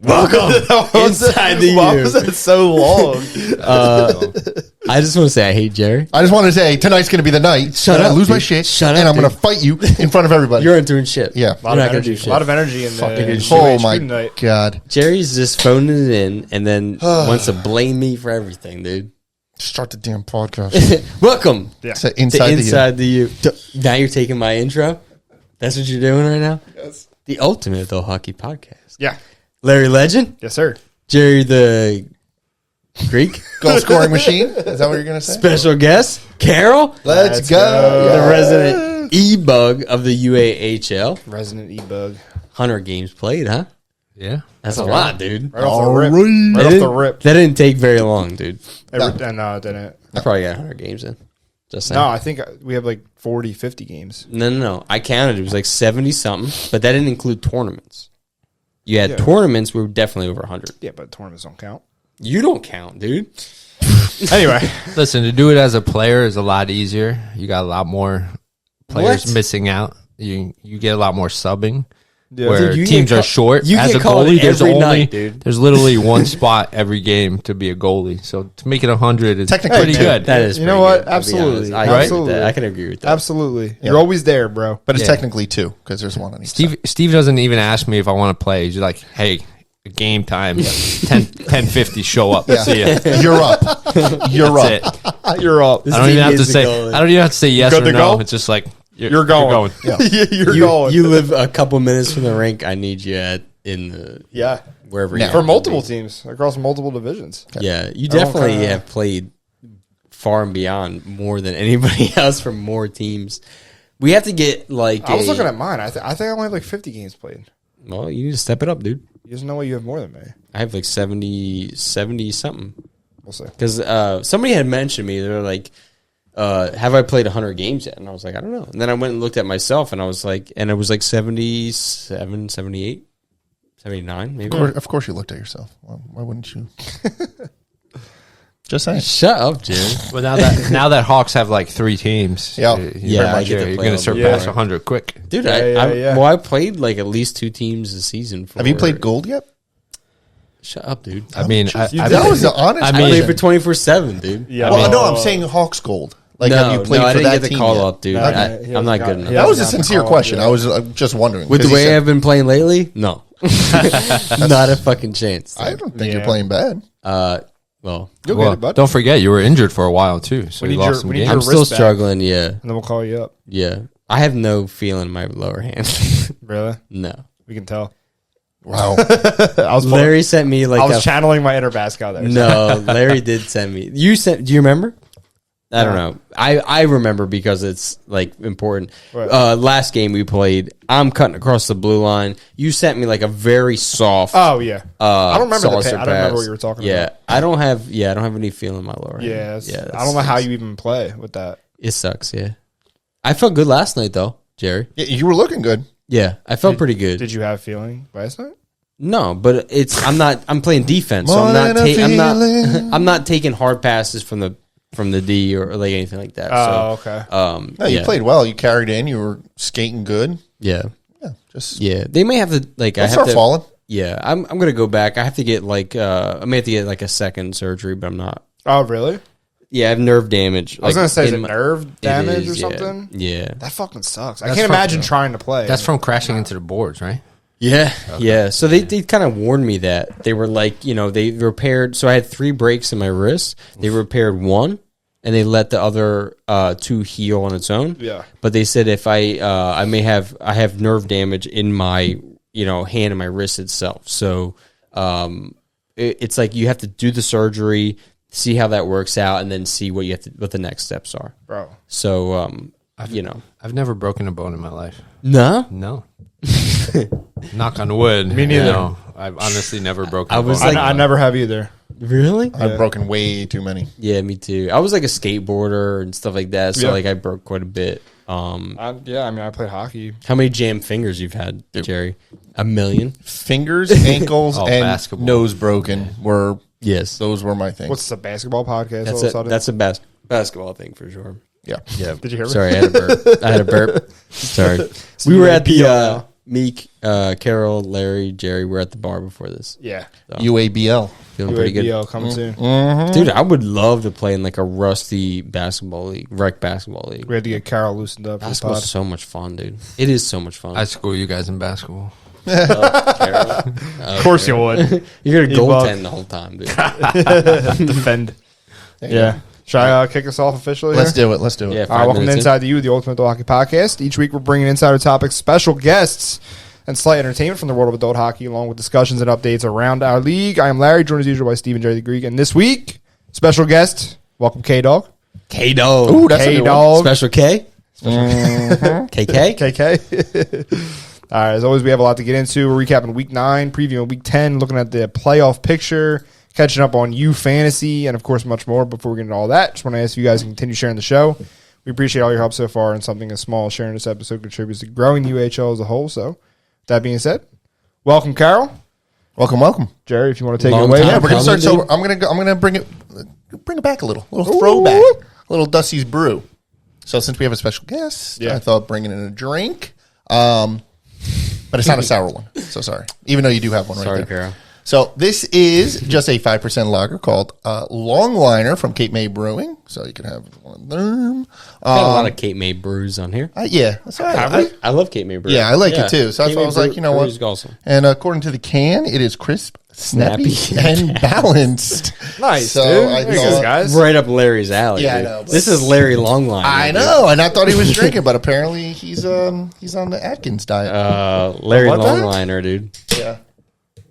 Welcome inside the U. Why was that so long? I just want to say I hate Jerry. I just wanted to say tonight's going to be the night. Shut that up, I lose my dude. shit. Shut and up, I'm going to fight you in front of everybody. You're not doing shit. Yeah. A lot You're of not gonna do energy. shit. A lot of energy in Fucking the oh my tonight. god! Jerry's just phoning it in and then wants to blame me for everything, dude. Start the damn podcast. Welcome Yeah. To to inside, Inside the U. Now you're taking my intro? That's what you're doing right now? Yes. The ultimate, though, hockey podcast. Yeah. Larry Legend? Yes, sir. Jerry the Greek? goal scoring machine. Is that what you're going to say? Special guest? Carol? Let's go. The Yeah. resident EBUG of the UAHL. Resident EBUG. 100 games played, huh? Yeah. That's a lot, dude. Right off the All rip. right. Right off That the rip. didn't take very long, dude. No, it didn't. I probably got 100 games in. Just saying. No, I think we have like 40, 50 games. No. I counted. It was like 70-something, but that didn't include tournaments. You had Yeah. tournaments, we were definitely over 100. Yeah, but tournaments don't count. You don't count, dude. Anyway. Listen, to do it as a player is a lot easier. You got a lot more players What? missing out. You get a lot lot more subbing. Yeah. Where Dude, you teams get are short. you As get a called goalie, there's every only night, dude. there's literally one spot every game to be a goalie. So to make it 100 is Technically, pretty too. good. That is You know pretty what? good, I'll be Absolutely. honest. I agree with Absolutely. that. I can agree with that. Absolutely. You're always there, bro. But it's Yeah. technically two because there's one on each side. Steve doesn't even ask me if I want to play. He's like, hey, game time, 10:50, show up. Yeah. See ya. You're up. You're That's up. it. You're up. This I don't even have to is the say. goalie. I don't even have to say yes Good or to no. go? It's just like You're going. Yeah. You're You, going. you live a couple minutes from the rink. I need you in the yeah. wherever Now. you For happen to multiple be. teams across multiple divisions. Yeah, you Everyone definitely kinda- have played far and beyond more than anybody else from more teams. We have to get like. I was looking at mine. I think I only have like 50 games played. Well, you need to step it up, dude. There's no way you have more than me. I have like 70 something. We'll see. Because somebody had mentioned me. They were like, have I played 100 games yet? And I was like, I don't know. And then I went and looked at myself, and I was like, and it was like 77, 78, 79, maybe. Of course you looked at yourself. Why wouldn't you? Just saying. Shut up, Jim. Well, now that Hawks have like 3 teams, Yeah. Yeah, I get to you're play going a to little surpass bit. 100 quick. Dude, Yeah. I played like at least 2 teams a season. Have you played gold yet? Shut up, dude. I mean, That was the honest. I I mean- played for 24/7, dude. Yeah. well, no, I'm saying Hawks gold. Like, no, have you played no, I for didn't that get the team call yet? up, dude. Okay. He I'm not hasn't good got- enough. he That was a hasn't gotten the sincere call question. yet. I was just wondering. With the 'cause he way said- I've been playing lately, no, not a fucking chance. I don't think you're Yeah. playing bad. Well, You'll well, get it, bud. don't forget you were injured for a while too, so We you need lost your- some we need games. your I'm still wrist back. struggling. Yeah, And then we'll call you up. yeah. I have no feel in my lower hand. Really? No. We can tell. Wow. I was Larry sent me like I was channeling my inner Basque out there. no. Larry did send me. You sent. Do you remember? I don't know. I remember because it's like important. Right. Last game we played, I'm cutting across the blue line. You sent me like a very soft. Oh yeah. I don't remember the saucer I don't remember pass. what you were talking Yeah, about. I don't have any feel in my lower hand. Yeah. Yeah, I don't know how you even play with that. It sucks. Yeah, I felt good last night though, Jerry. Yeah, you were looking good. Yeah, I felt pretty good. Did you have feeling last night? No, but I'm playing defense, so More I'm not than a I'm not taking hard passes from the D or like anything like that. Oh, So, okay. No, you played well. You carried in. You were skating good. Yeah, Yeah, just yeah. They may have to like. I don't have start to. falling. Yeah, I'm gonna go back. I have to get like I may have to get like a second surgery, but I'm not. Oh, really? Yeah, I have nerve damage. I was gonna say, is in it my- nerve damage is, or something? Yeah. That fucking sucks. I That's can't from- imagine trying to play. That's from crashing into the boards, right? Yeah, yeah. So they kind of warned me that they were like, they repaired. So I had 3 breaks in my wrist. They repaired one, and they let the other 2 heal on its own. Yeah. But they said if I have nerve damage in my hand and my wrist itself. So it's like you have to do the surgery, see how that works out, and then see what what the next steps are. bro. So I've never broken a bone in my life. no. No. Knock on wood. Me neither. No, I've honestly never broken I a was bone. like- I never have either. Really? I've broken way too many. Yeah, me too. I was like a skateboarder and stuff like that, so Yeah. like I broke quite a bit. Yeah, I mean, I played hockey. How many jam fingers you've had, Jerry? 1 million? Fingers, ankles, and basketball. nose broken were Yes. those were my things. What's the basketball podcast all of a sudden? That's a basketball thing for sure. Yeah. Yeah. Did you hear me? Sorry, I had a burp. Sorry. We were at the Meek, Carol, Larry, Jerry. We're at the bar before this. Yeah. UABL. Feeling pretty good. UABL coming soon. Dude, I would love to play in like a rusty basketball league, rec basketball league. We had to get Carol loosened up. For the Basketball's pod. so much fun, dude. It is so much fun. I school you guys in basketball. Of course you would. You're gonna EBUG. goaltend the whole time, dude. Defend. There you Yeah. go. Should I kick us off officially? Let's here? do it. Let's do it. Yeah. All right, welcome to minutes in. Inside the U, the Ultimate Adult Hockey Podcast. Each week we're bringing insider topics, special guests, and slight entertainment from the world of adult hockey, along with discussions and updates around our league. I am Larry, joined as usual by Steve and Jerry the Greek. And this week, special guest, welcome K-Dog. K-Dog. Ooh, that's a new one. K-Dog. Special K? KK? KK. All right, as always, we have a lot to get into. We're recapping Week 9, previewing Week 10, looking at the playoff picture, catching up on U Fantasy, and, of course, much more. Before we get into all that, just want to ask you guys to continue sharing the show. We appreciate all your help so far, and something as small as sharing this episode contributes to growing UAHL as a whole. So, that being said, welcome, Carol. Welcome, welcome. Jerry, if you want to take Long it away. time. Yeah, we're gonna start. Coming, So I'm gonna bring it back a little throwback, a little Dusty's Brew. So since we have a special guest, Yeah. I thought bringing in a drink, but it's not a sour one. So sorry, even though you do have one right Sorry, there. Carol. So this is just a 5% lager called Longliner from Cape May Brewing. So you can have one of them. Got a lot of Cape May brews on here. Yeah, that's all right. I love Cape May brews. Yeah, I like it too. So that's Cape why I May was like, you know brews what? is awesome. And according to the can, it is crisp, snappy, Snappy. and balanced. Nice, So dude. I There you thought- go, guys. Right up Larry's alley. Yeah, I dude. know, but- This is Larry Longline. I know, and I thought he was drinking, but apparently he's on the Atkins diet. Larry What the heck? Longliner, dude. yeah.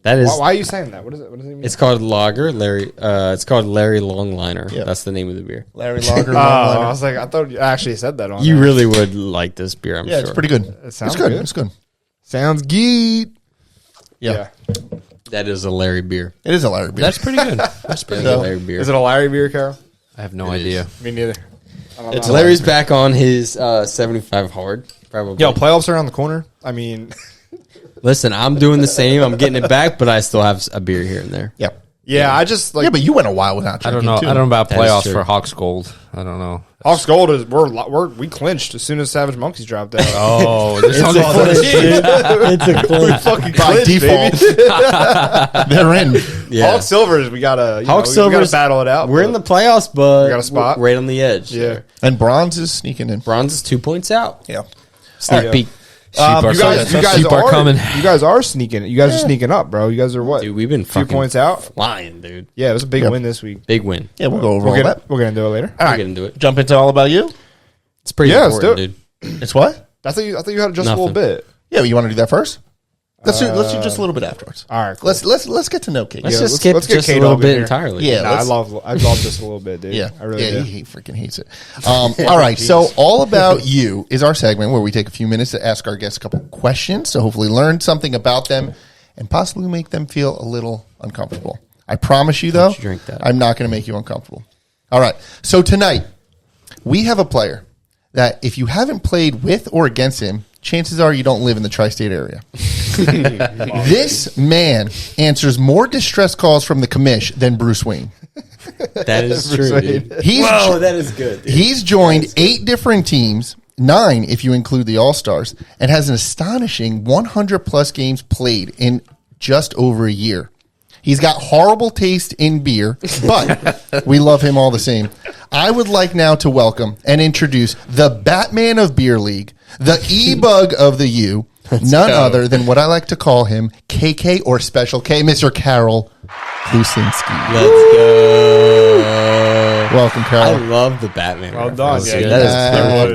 That is. Why are you saying that? What does it mean? It's called Lager, Larry. It's called Larry Longliner. Yeah. That's the name of the beer. Larry Lager. I Longliner. was like, I thought you actually said that on You there. really would like this beer, I'm Yeah, sure. it's pretty good. It sounds it's good. good. It's good. Sounds good. Yeah. That is a Larry beer. It is a Larry beer. That's pretty good. That's pretty That's a So- Larry beer. Is it a Larry beer, Carol? I have no idea. Me neither. I don't It's know. Larry's back on his 75 hard. Probably. Yo, playoffs are around the corner. I mean, Listen, I'm doing the same. I'm getting it back, but I still have a beer here and there. yeah. yeah, I just like Yeah, but you went a while without I drinking, don't know. too. I don't know about That is playoffs true. for Hawks Gold. I don't know. Hawks Gold is we clinched as soon as Savage Monkeys dropped out. Oh, this It's a clinch. It's a clinch. fucking By clinched, default. baby. They're in. Yeah. Hawks Silvers, we gotta Hawks we Silvers, gotta battle it out. We're in the playoffs, but We got a spot. we're right on the edge. yeah. there. And bronze is sneaking in. Bronze is 2 points out. Yeah. Sneak Yeah. peek. You guys are coming. You guys are sneaking. You guys are sneaking up, bro. You guys are what? Dude, we've been 2 fucking points out. flying, dude. Yeah, it was a big Yep. win this week. Big win. Yeah, we'll go over all that. We're gonna do it later. All We're right. getting to it. Jump into All About You. It's pretty Yeah, let's do important, dude. It's what? I thought you had just a Nothing. little bit. Yeah, you want to do that first? Let's do just a little bit afterwards. All right, cool. Let's get to know Kate. Let's Yeah, just let's- skip let's get just a K-Dog little in bit here. entirely. Yeah. Nah, I love just a little bit, dude. Yeah, I really do. he freaking hates it. All right, so All About You is our segment where we take a few minutes to ask our guests a couple questions to hopefully learn something about them and possibly make them feel a little uncomfortable. I promise you, though, you drink that. I'm not going to make you uncomfortable. All right, so tonight we have a player that if you haven't played with or against him, chances are you don't live in the tri-state area. This man answers more distress calls from the commish than Bruce Wayne. That is true, dude. He's Whoa, that is good. Dude. He's joined 8 different teams, 9 if you include the All-Stars, and has an astonishing 100-plus games played in just over a year. He's got horrible taste in beer, but we love him all the same. I would like now to welcome and introduce the Batman of Beer League, the EBUG of the U, none go. other than what I like to call him, KK or Special K, Mr. Carol Kluczynski. Let's go. Welcome, I Carol. love the Batman. Well done, reference, yeah, dude. you That is got perfect. it.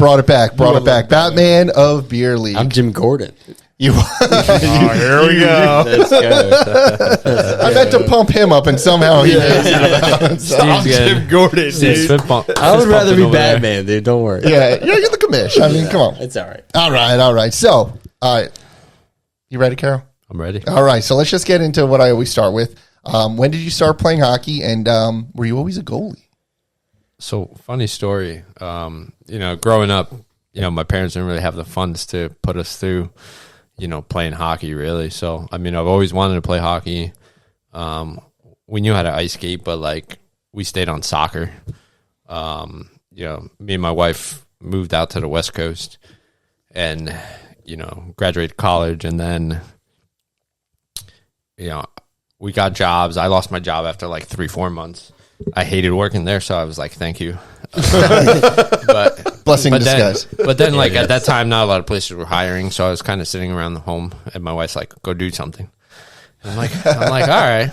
Brought it back. Batman of Beer League. I'm Jim Gordon. You, Oh, here we go. Let's go. I meant to pump him up, and somehow he makes it about. So, Steve's Jim Gordon, Steve's dude. fist bump- I would fist rather bumping be over there. Batman, dude. Don't worry. yeah, you're the commish. I mean, come on. It's all right. All right. So, you ready, Carol? I'm ready. All right. So let's just get into what I always start with. When did you start playing hockey, and were you always a goalie? So funny story. Growing up, my parents didn't really have the funds to put us through, playing hockey really. So, I mean, I've always wanted to play hockey. We knew how to ice skate, but like we stayed on soccer. Me and my wife moved out to the West Coast and, graduated college, and then, we got jobs. I lost my job after like 3-4 months. I hated working there, so I was like, thank you. But Blessing in disguise. But then, like, at that time, not a lot of places were hiring, so I was kind of sitting around the home, and my wife's like, go do something. And I'm like, all right,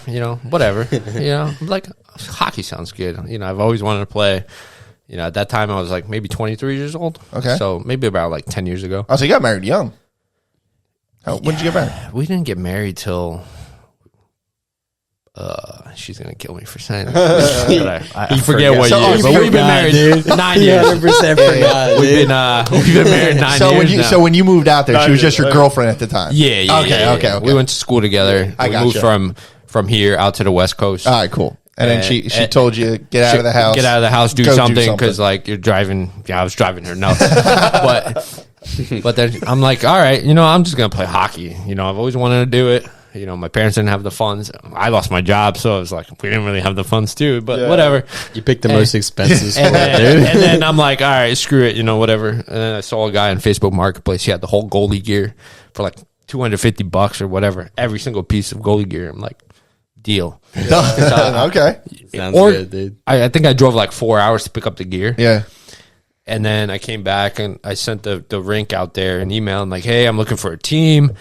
whatever. I'm like, hockey sounds good. I've always wanted to play. At that time, I was like maybe 23 years old. Okay. So maybe about like 10 years ago. Oh, so you got married young. When did you get married? We didn't get married till... she's gonna kill me for saying that. I forget what year, but we've been married 9 years. 100% forgot. We've been married 9 years now. So when you moved out there, she was just your girlfriend at the time. Yeah. Okay. We went to school together. I we gotcha. moved from here out to the West Coast. All right, cool. And then she told you get out of the house. Get out of the house, do Go do something, something. because like you're driving. Yeah, I was driving her nuts. but then I'm like, all right, I'm just gonna play hockey. I've always wanted to do it. My parents didn't have the funds. I lost my job, so I was like, we didn't really have the funds too, but whatever. You picked the most expensive sport, And dude. then I'm like, all right, screw it, whatever. And then I saw a guy on Facebook Marketplace. He had the whole goalie gear for like $250 or whatever. Every single piece of goalie gear. I'm like, deal. Okay. Sounds Or good, dude. I think I drove like 4 hours to pick up the gear. Yeah. And then I came back and I sent the rink out there an email. I'm like, hey, I'm looking for a team.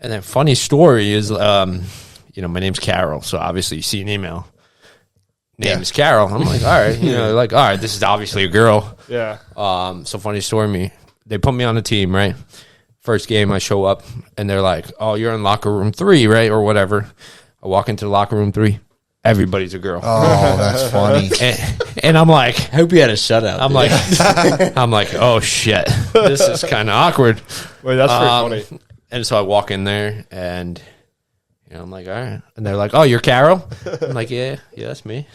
And then funny story is, my name's Carol. So obviously you see an email. Name is Carol. I'm like, all right, this is obviously a girl. Yeah. So funny story, they put me on the team, right? First game I show up and they're like, oh, you're in locker room 3, right? Or whatever. I walk into locker room 3. Everybody's a girl. Oh, that's funny. And I'm like, I hope you had a shutout. I'm like, oh shit, this is kind of awkward. Wait, that's pretty funny. And so I walk in there, and I'm like, all right. And they're like, oh, you're Carol? I'm like, yeah, that's me.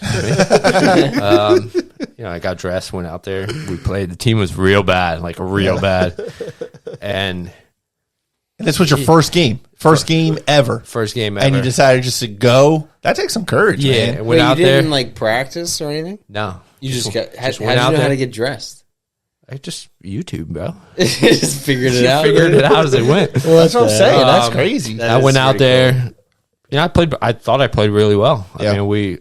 I got dressed, went out there, we played. The team was real bad, like real bad. And this was your first game ever. first game ever. And you decided just to go. That takes some courage, yeah, man. went Wait, out you didn't there. like practice or anything? No, You just got. How did you went know out how there. to get dressed? I just YouTube, bro. Just figured it out. Figured it out as it went. Well, that's what I'm saying. That's Um, crazy. that I is went out pretty there. I thought I played really well. Yeah.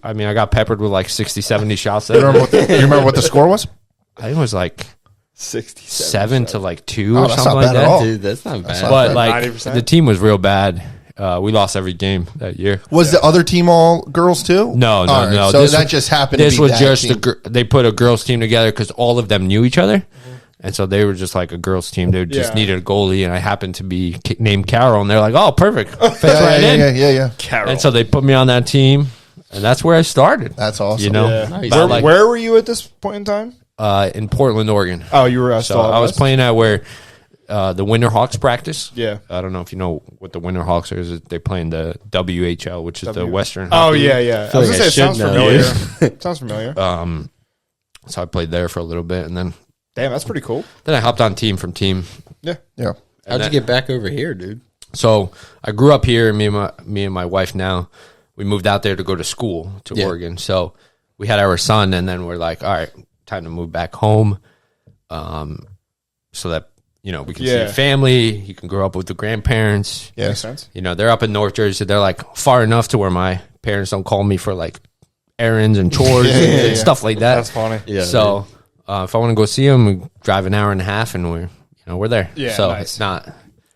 I got peppered with like 60, 70 shots You there. remember what the score was? I think it was like 67. 7 to like 2 Oh, or that's something not like bad at that. all. Dude, that's not bad. But like 90%? the team was real bad. We lost every game that year. Was the other team all girls too? No. All right, No. So This that was- just happened. This to be was that just team. they put a girls team together because all of them knew each other. And so they were just like a girls team. They just Yeah. needed a goalie, and I happened to be named Carol, and they're like, "Oh, perfect, fits right in." Yeah. Carol. And so they put me on that team, and that's where I started. That's awesome. You know, Yeah. Nice. But like, where were you at this point in time? in Portland, Oregon. Oh, you were. So I was playing at where the Winter Hawks practice. Yeah. I don't know if you know what the Winter Hawks are. They play in the WHL, which is the Western. Oh Hockey. yeah. I like was gonna say I it sounds should know, familiar. Sounds familiar. So I played there for a little bit, and then Damn, that's pretty cool. I hopped on team from team. Yeah. Yeah. How'd you get back over here, dude? So I grew up here. Me and my wife now, we moved out there to go to school to Yeah. Oregon. So we had our son, and then we're like, all right, time to move back home, so that we can see Yeah. your family. You can grow up with the grandparents. Yeah. Makes sense. They're up in North Jersey. They're like far enough to where my parents don't call me for like errands and chores and stuff like that. That's funny. Yeah. So if I want to go see them, we drive an hour and a half, and we're there. Yeah, so nice. it's not. And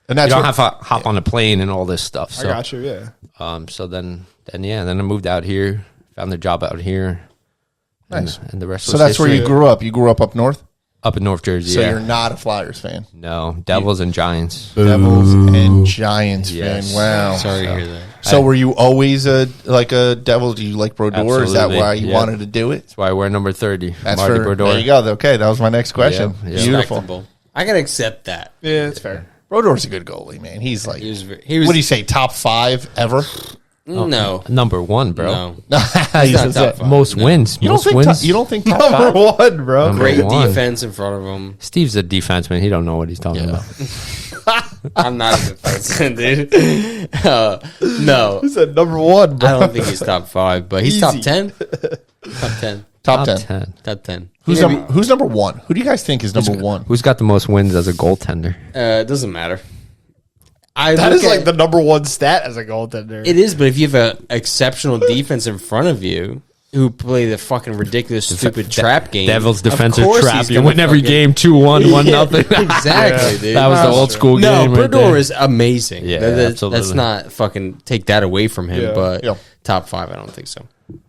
You that's don't what, have to hop on a plane and all this stuff. I So, got you. Yeah. so then I moved out here, found a job out here. Nice. And the rest so was that's where history. you grew up. You grew up north. Up in North Jersey. So yeah. you're not a Flyers fan. No, Devils and Giants. Devils and Giants Yes. fan. Wow. Sorry to hear that. So were you always a Devil? Do you like Brodeur? Is that Absolutely. why you Yeah. wanted to do it? That's why I wear number 30. That's Marty for, Brodeur. there you go. Okay, that was my next question. Yeah, yeah. Beautiful. Respectable. I gotta accept that. Yeah, it's fair. Brodeur's a good goalie, man. He's like, He was. what do you say, top 5 ever? No. Number one, bro. No. He's not not top five. Most No. wins. You don't Most think wins. you don't think top Number five? one, bro. Number Great one. defense in front of him. Steve's a defenseman. He don't know what he's talking about. I'm not a defenseman, dude. No. He said number one, bro. I don't think he's top 5, but he's top Easy. 10. Top 10. Top 10. Top 10. Who's number one? Who do you guys think is number one? Who's got the most wins as a goaltender? It doesn't matter. That is like the number one stat as a goaltender. It is, but if you have an exceptional defense in front of you who play the fucking ridiculous, stupid trap game, Devil's of defensive course trap. he's You gonna win every fucking- game 2-1, 1-0. Exactly, dude. That was the old school No, game. right Brodeur there. is amazing. Yeah, Let's absolutely. not fucking take that away from him, Yeah. but Yeah. top 5, I don't think so.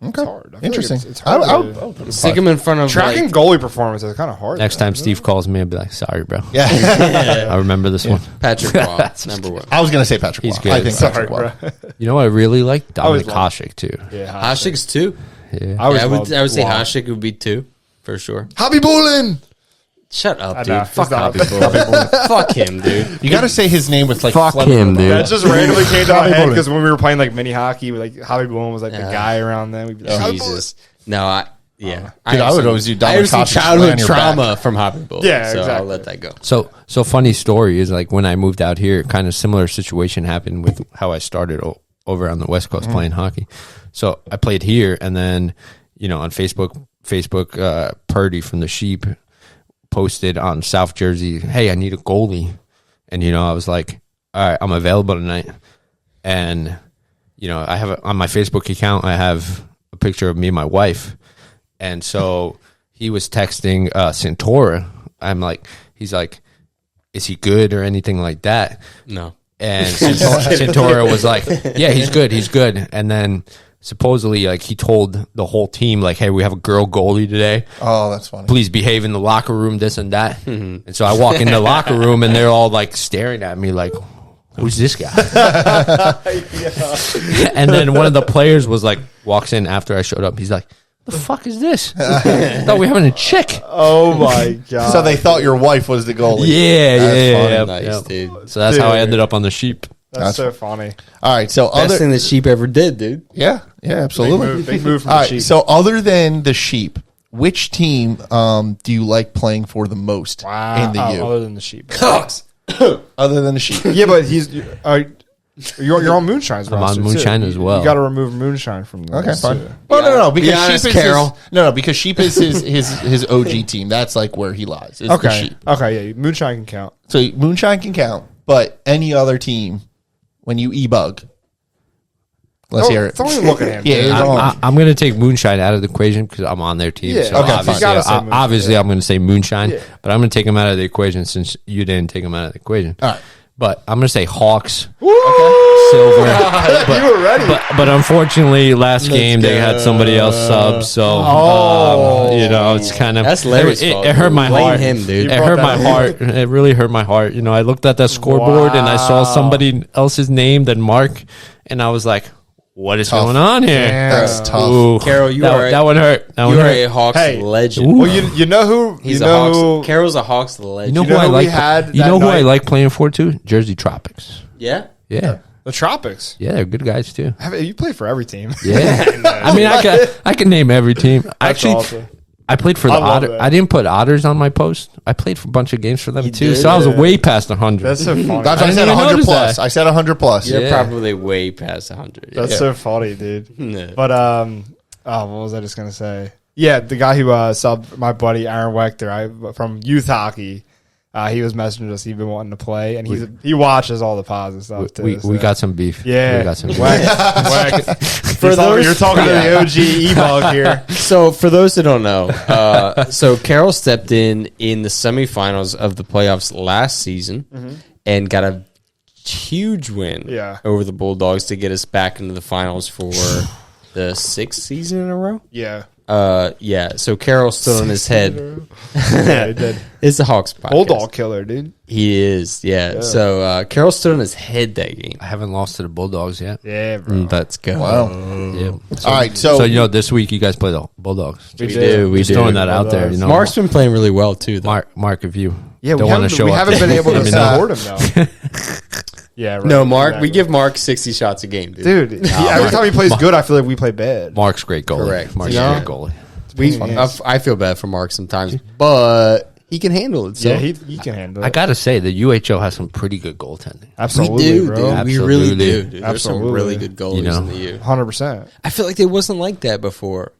Okay. hard. I feel like Interesting. it's hard I to- would put it Stick him in front of Tracking like, goalie performance is kind of hard. Next time Steve calls me, I'll be like, sorry, bro. Yeah. I remember this one. Patrick Waugh, number 1. I was going to say Patrick He's Waugh. good. I think Sorry, Patrick bro. Waugh. You know what I really like? always Dominic loved- Hasek, too. Yeah, Hasek's 2. Yeah. I I would say Hasek would be 2 for sure. Hobby Bowling. Shut up, I dude. know. Fuck It's not- Hobby Bull. Fuck him, dude. You got to say his name with like Fuck flutter him, in the dude. mouth. That just randomly came to my Hobby head Bowling. because when we were playing like mini hockey, like Hobby Boone was like the Yeah. guy around then. We'd be like, Hobby Boone. Jesus. No, I Dude, have I would some- always do I Dominic have some Hasek's laying childhood on your trauma from Hobby Bull. Yeah, so I'll exactly. let that go. So funny story is like when I moved out here, kind of similar situation happened with how I started over on the West Coast playing hockey. So I played here, and then on Facebook, Purdy from the Sheep posted on South Jersey, "Hey, I need a goalie," and I was like, "All right, I'm available tonight," and I have on my Facebook account, I have a picture of me and my wife, and so he was texting Santora. He's like, is he good or anything like that? No. And Santora was like, yeah, he's good. And then supposedly, like, he told the whole team, like, hey, we have a girl goalie today. Oh, that's funny. Please behave in the locker room, this and that. And so I walk in the locker room, and they're all, like, staring at me like, who's this guy? And then one of the players walks in after I showed up. He's like, the fuck is this? I thought we were having a chick. Oh my god! So they thought your wife was the goalie. Yeah. Nice, dude. So that's how I Dude. ended up on the Sheep. That's so funny. All right. So Best thing the Sheep ever did, dude. yeah, absolutely. Big move from All the right. Chiefs. So other than the Sheep, which team do you like playing for the most in the U? Other than the sheep. Cox. Other than the Sheep. Yeah, but you're on Moonshine's I'm roster, on Moonshine too. as well. You got to remove Moonshine from the Okay, list, fine. too. Well, no, because Be honest, Sheep is Carol. because Sheep is his OG team. That's like where he lies. Is the Okay. Sheep. Okay. Yeah. Moonshine can count. So Moonshine can count, but any other team, when you EBUG, let's hear it. Don't even look at him. Yeah, dude. it's on. I'm going to take Moonshine out of the equation because I'm on their team. Yeah, so okay, obviously, fine. Gotta say Moonshine, obviously yeah. I'm going to say Moonshine, Yeah. but I'm going to take him out of the equation since you didn't take him out of the equation. All right. But I'm going to say Hawks, Woo! Silver. You were ready. But unfortunately, last game they had somebody else sub, so it's kind of That's Larry's it, fault, it hurt dude. my Blame heart. him, dude. It You hurt brought my that heart. It really hurt my heart. I looked at that scoreboard and I saw somebody else's name than Mark, and I was like, "What is Tough. going on here?" That's tough. Ooh, Carol, you that, are that one hurt. That one You are hurt. a Hawks Hey. legend. Well, you know who? He's you a know Hawks. who? Carol's a Hawks legend. You know You who know I who we like? had You know that who I night? like playing for too? Jersey Tropics. Yeah. Yeah, The Tropics. yeah, they're good guys too. You play for every team. Yeah, I mean, I can name every team. Actually, awesome. I played for the I love Otter. that. I didn't put Otters on my post. I played for a bunch of games for them You too, did? so I was Yeah. way past 100. That's so funny. That's I I said didn't even 100 notice plus. that. I said 100 plus. You're Yeah. probably way past 100. That's so funny, dude. No. But what was I just gonna say? Yeah, the guy who subbed my buddy Aaron Wechter from youth hockey. He was messaging us. He'd been wanting to play, and he watches all the pods and stuff too. we got some beef. Yeah. we got some beef. For those, you're talking to the OG E-Bug here. So for those that don't know, so Carol stepped in the semifinals of the playoffs last season and got a huge win Yeah. over the Bulldogs to get us back into the finals for the 6th season in a row. Yeah, Yeah. So Carol stood on his head. yeah, he did. It's the Hawks podcast. Bulldog killer, dude. He is. Yeah. So Carol stood on his head that game. I haven't lost to the Bulldogs yet. Yeah, bro. Let's go. Wow. Yeah. All right. So, This week you guys play the Bulldogs. We do. We Just do. throwing that out there. Mark's been playing really well too. Though. Mark, if you Yeah, don't want to show we up, haven't been able to let me know. support him though. Yeah, right, No, Mark. exactly. We give Mark 60 shots a game, dude. Dude, every time he plays good, I feel like we play bad. Mark's great goalie. Correct. Mark's You know? great goalie. I feel bad for Mark sometimes, but he can handle it. So. Yeah, he can handle it. I gotta say, the UHL has some pretty good goaltending. Absolutely, we do, bro. dude. We really Absolutely. do. Dude. There's some Absolutely. really good goalies You know. in the U. 100%. I feel like it wasn't like that before.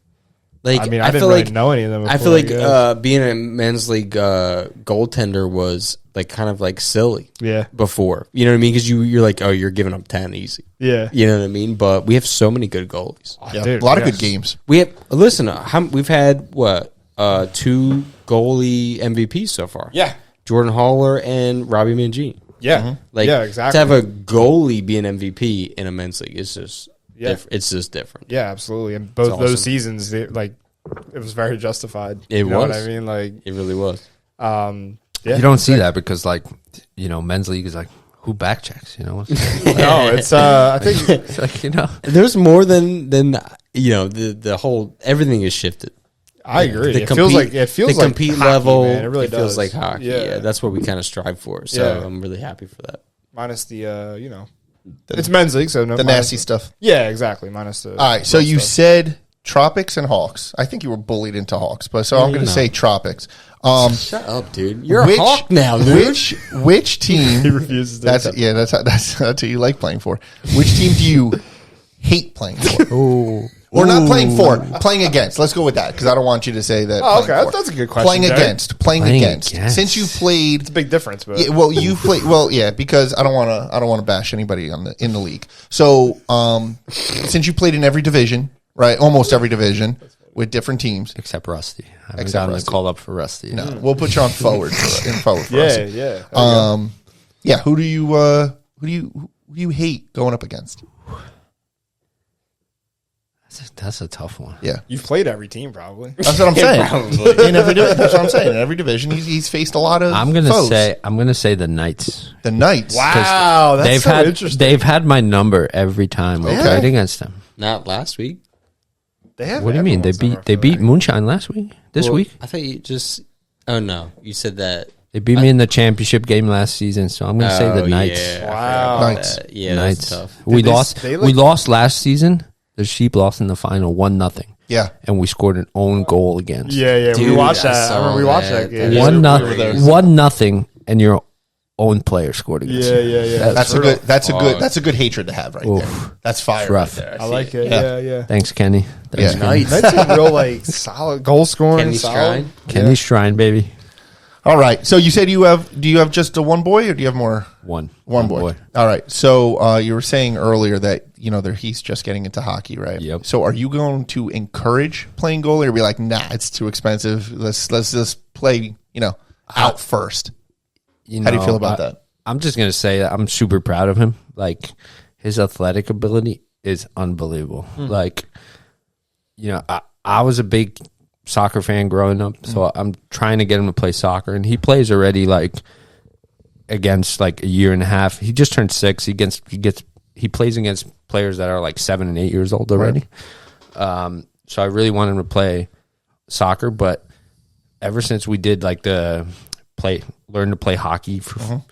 Like I mean, I didn't feel really like know any of them. I before, feel like guess. being a men's league goaltender was like kind of like silly yeah, before. You know what I mean? Because you're like, oh, you're giving up 10 easy. yeah, You know what I mean? But we have so many good goalies. Yeah. Dude, a lot of yes. good games. We have listen. We've had what 2 goalie MVPs so far. yeah, Jordan Haller and Robbie Mangini. yeah, Like yeah, exactly. to have a goalie be an MVP in a men's league is just it's just different. Yeah, absolutely. And both It's those awesome. seasons, it was very justified. It you know what was. I mean? Like, It really was. yeah, You don't see that because, like, men's league is like, who back checks? You know, no, it's I think it's like, There's more than the whole everything is shifted. I agree. The It feels like the like compete hockey, level. man. It really it feels does. like hockey. Yeah. That's what we kind of strive for. So Yeah. I'm really happy for that. minus the it's men's league, so no The minus nasty stuff. Yeah, exactly. Minus the. All right, so you said Tropics and Hawks. I think you were bullied into Hawks, but so I'm going to say Tropics. Shut up, dude. You're a hawk now, dude. Which team? He refuses to. That's what you like playing for. Which team do you hate playing for? Or not playing for, playing against. Let's go with that because I don't want you to say that. Oh, playing okay, for. that's a good question. Playing Derek. against, playing Playing against. against. Since you played, It's a big difference, but yeah, well, you play well, yeah, because I don't want to bash anybody in the league. So, since you played in every division, right, almost every division with different teams. except Rusty. I haven't Except gotten Rusty. a call up for Rusty. No, we'll put you on forward for us. yeah. Yeah. Who do you hate going up against? That's a tough one. Yeah, You've played every team, probably. that's what I'm saying. Probably. In every that's what I'm saying. In every division, he's faced a lot of. I'm gonna foes. say the Knights. the Knights. Wow, that's They've so had interesting. they've had my number every time we Okay. played against them. Not last week. They have What do you mean? They everyone's number, I beat feel like. Moonshine last week. This Well, week I thought you just. Oh no, you said that. they beat me in the championship game last season. So I'm gonna say the Knights. Yeah, I Wow. forgot about Knights. that. Yeah, Knights. that's tough. We Did they- lost. they, We like- lost last season. The Sheep lost in the final 1-0, Yeah. and we scored an own goal against. Yeah, we Dude, watched I that. I saw remember we watched that. that game. That One is nothing. really- 1-0, and your own player scored against. Yeah, you. yeah, yeah. That's a brutal. good. That's a good hatred to have right Oof. there. That's fire It's rough. right there. I like it. Yeah. Yeah. Thanks, Kenny. Thanks, Yeah. Kenny. Knights. That's a real like solid goal scoring. Kenny solid. Strine. Kenny Shrine, baby. All right. So you said do you have just a one boy or do you have more? One Boy. All right. So you were saying earlier that he's just getting into hockey, right? Yep. So are you going to encourage playing goalie or be like, nah, it's too expensive. Let's just play, out first. You How do you know, feel about that? I'm just gonna say that I'm super proud of him. Like his athletic ability is unbelievable. Like, I was a big soccer fan growing up, so I'm trying to get him to play soccer, and he plays already like against like a year and a half. He just turned 6. He plays against players that are like 7 and 8 years old already. So I really want him to play soccer, but ever since we did like learn to play hockey for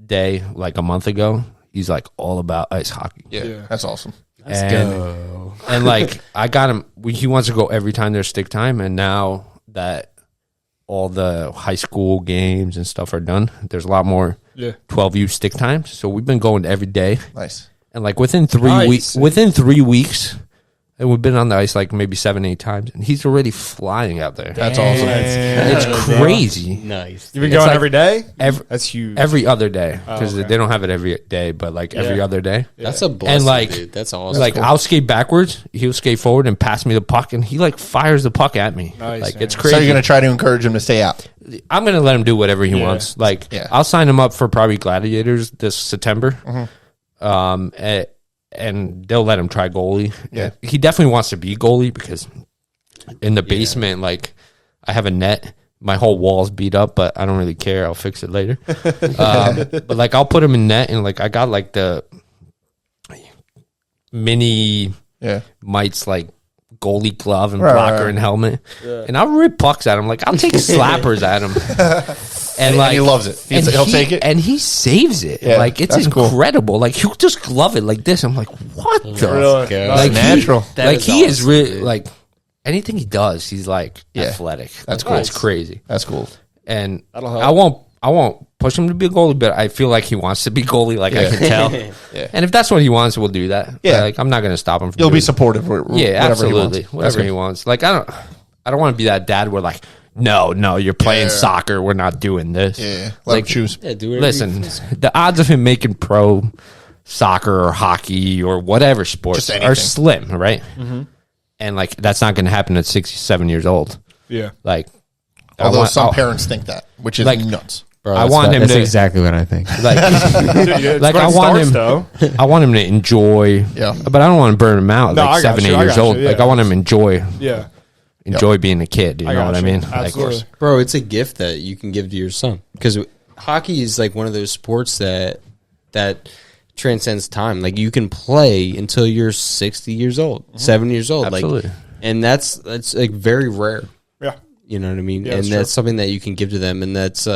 day like a month ago, he's like all about ice hockey. Yeah. That's awesome. And like I got him, he wants to go every time there's stick time, and now that all the high school games and stuff are done, there's a lot more 12U stick times. So we've been going every day, Nice. and like within 3 weeks, and we've been on the ice like maybe 7-8 times, and he's already flying out there. That's awesome. It's crazy. Nice. You've been It's going like every day. Every That's huge. every other day because okay. they don't have it every day, but like every Yeah. other day. That's a blessing, And like, dude. That's awesome. like I'll skate backwards, he'll skate forward and pass me the puck, and he like fires the puck at me. Nice, like man. it's crazy. So you're going to try to encourage him to stay out. I'm gonna let him do whatever he wants. Like Yeah. I'll sign him up for probably Gladiators this September. Mm-hmm. And they'll let him try goalie. Yeah. He definitely wants to be goalie because in the basement, like I have a net. My whole wall's beat up, but I don't really care. I'll fix it later. But like I'll put him in net, and like I got like the mini mites like goalie glove and blocker and helmet, and I'll rip pucks at him. Like I'll take slappers at him. And he loves it. He'll take it. And he saves it. Yeah, like, it's that's cool. incredible. Like, he'll just glove it like this. I'm like, what the? Really? Like, natural. He is really, like, anything he does, he's, like, athletic. That's cool. It's crazy. That's cool. And That'll help. I won't push him to be a goalie, but I feel like he wants to be goalie. Like, I can tell. And if that's what he wants, we'll do that. Yeah. But, like, I'm not going to stop him from You'll doing be it. supportive. Yeah, absolutely. He wants. Whatever he wants. Like, I don't want to be that dad where, like, no, you're playing soccer. We're not doing this. Yeah, let him choose. Yeah, do whatever Listen, the odds of him making pro soccer or hockey or whatever sports are slim, right? Mm-hmm. And, like, that's not going to happen at 67 years old. Yeah. Like, Although some parents think that, which is like, nuts. Bro, I want him That's to exactly what I think. like, like I want him. I want him to enjoy. Yeah. But I don't want to burn him out. No, Like I got 7, you, 8 I years got old. you, yeah. Like I want him to enjoy being a kid. You know what I mean? Absolutely. Like, bro, it's a gift that you can give to your son because hockey is like one of those sports that transcends time. Like you can play until you're 60 years old, 70 years old. Absolutely. Like, and that's like very rare. Yeah. You know what I mean? Yeah, and that's something that you can give to them. And that's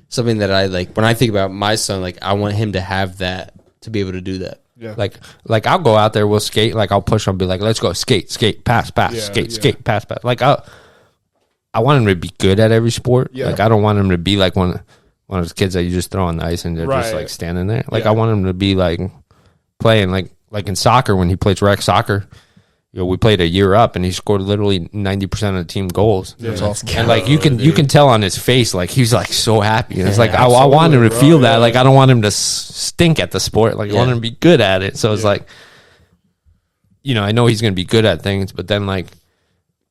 something that I like when I think about my son, like I want him to have that, to be able to do that. Yeah. Like I'll go out there, we'll skate. Like I'll push him, be like, let's go skate, pass, skate, pass. Like I want him to be good at every sport. Yeah. Like I don't want him to be like one of those kids that you just throw on the ice and they're just like standing there. Like I want him to be like playing like in soccer when he plays rec soccer. You know, we played a year up and he scored literally 90% of the team goals. Yeah. That's awesome. And like you can tell on his face, like he's like so happy. And it's like I absolutely, want him to bro, feel that. Like I don't want him to stink at the sport. Like I want him to be good at it. So it's like, you know, I know he's going to be good at things, but then like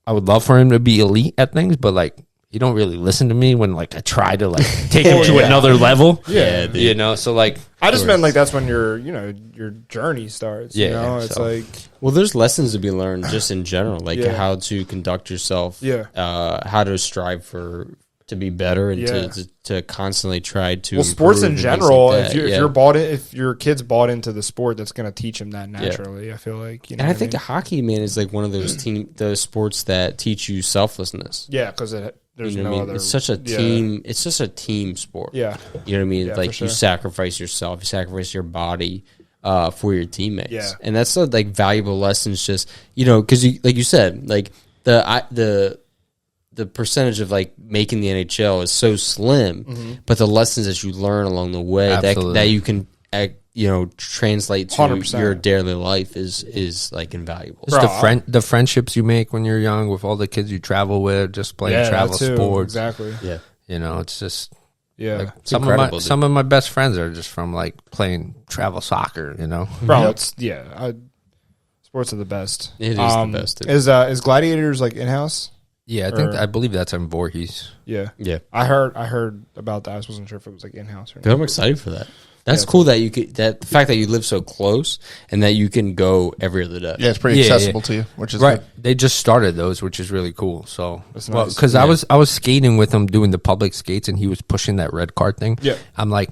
I would love for him to be elite at things, but like you don't really listen to me when like I try to like take him to another level. Yeah, dude. You know, so like I just meant like that's when your journey starts. Yeah, You know, it's so- like Well, there's lessons to be learned just in general, like Yeah. how to conduct yourself, Yeah. How to strive to be better and Yeah. to constantly try to. well, sports in improve and things general. like If that. you're bought in, if your kid's bought into the sport, that's going to teach him that naturally. I feel like, And I think the hockey, man, is like one of those sports that teach you selflessness. yeah, because there's You know no what I mean? other. It's such a team. It's just a team sport. Yeah. You know what I mean? Yeah, like for sure. you sacrifice yourself, you sacrifice your body for your teammates. Yeah. And that's like valuable lessons. Just because you like you said, like the percentage of like making the NHL is so slim, but the lessons that you learn along the way Absolutely. that you can translate to 100%. your daily life is like invaluable. just the friendships you make when you're young with all the kids you travel with, just playing travel that too, sports. exactly. Yeah. You know, it's just Yeah, like It's incredible, dude. some of my best friends are just from like playing travel soccer. You know, bro. It's sports are the best. It is the best, dude. Is Gladiators like in house? yeah, Or- I believe that's in Voorhees. Yeah, Yeah. I heard about that. I just wasn't sure if it was like in house or But I'm not. excited for that. That's cool that you could the fact that you live so close and that you can go every other day. Yeah, it's pretty Yeah, accessible to you, which is Right, good. they just started those, which is really cool. So, That's nice. because I was skating with him doing the public skates, and he was pushing that red card thing. Yeah. I'm like,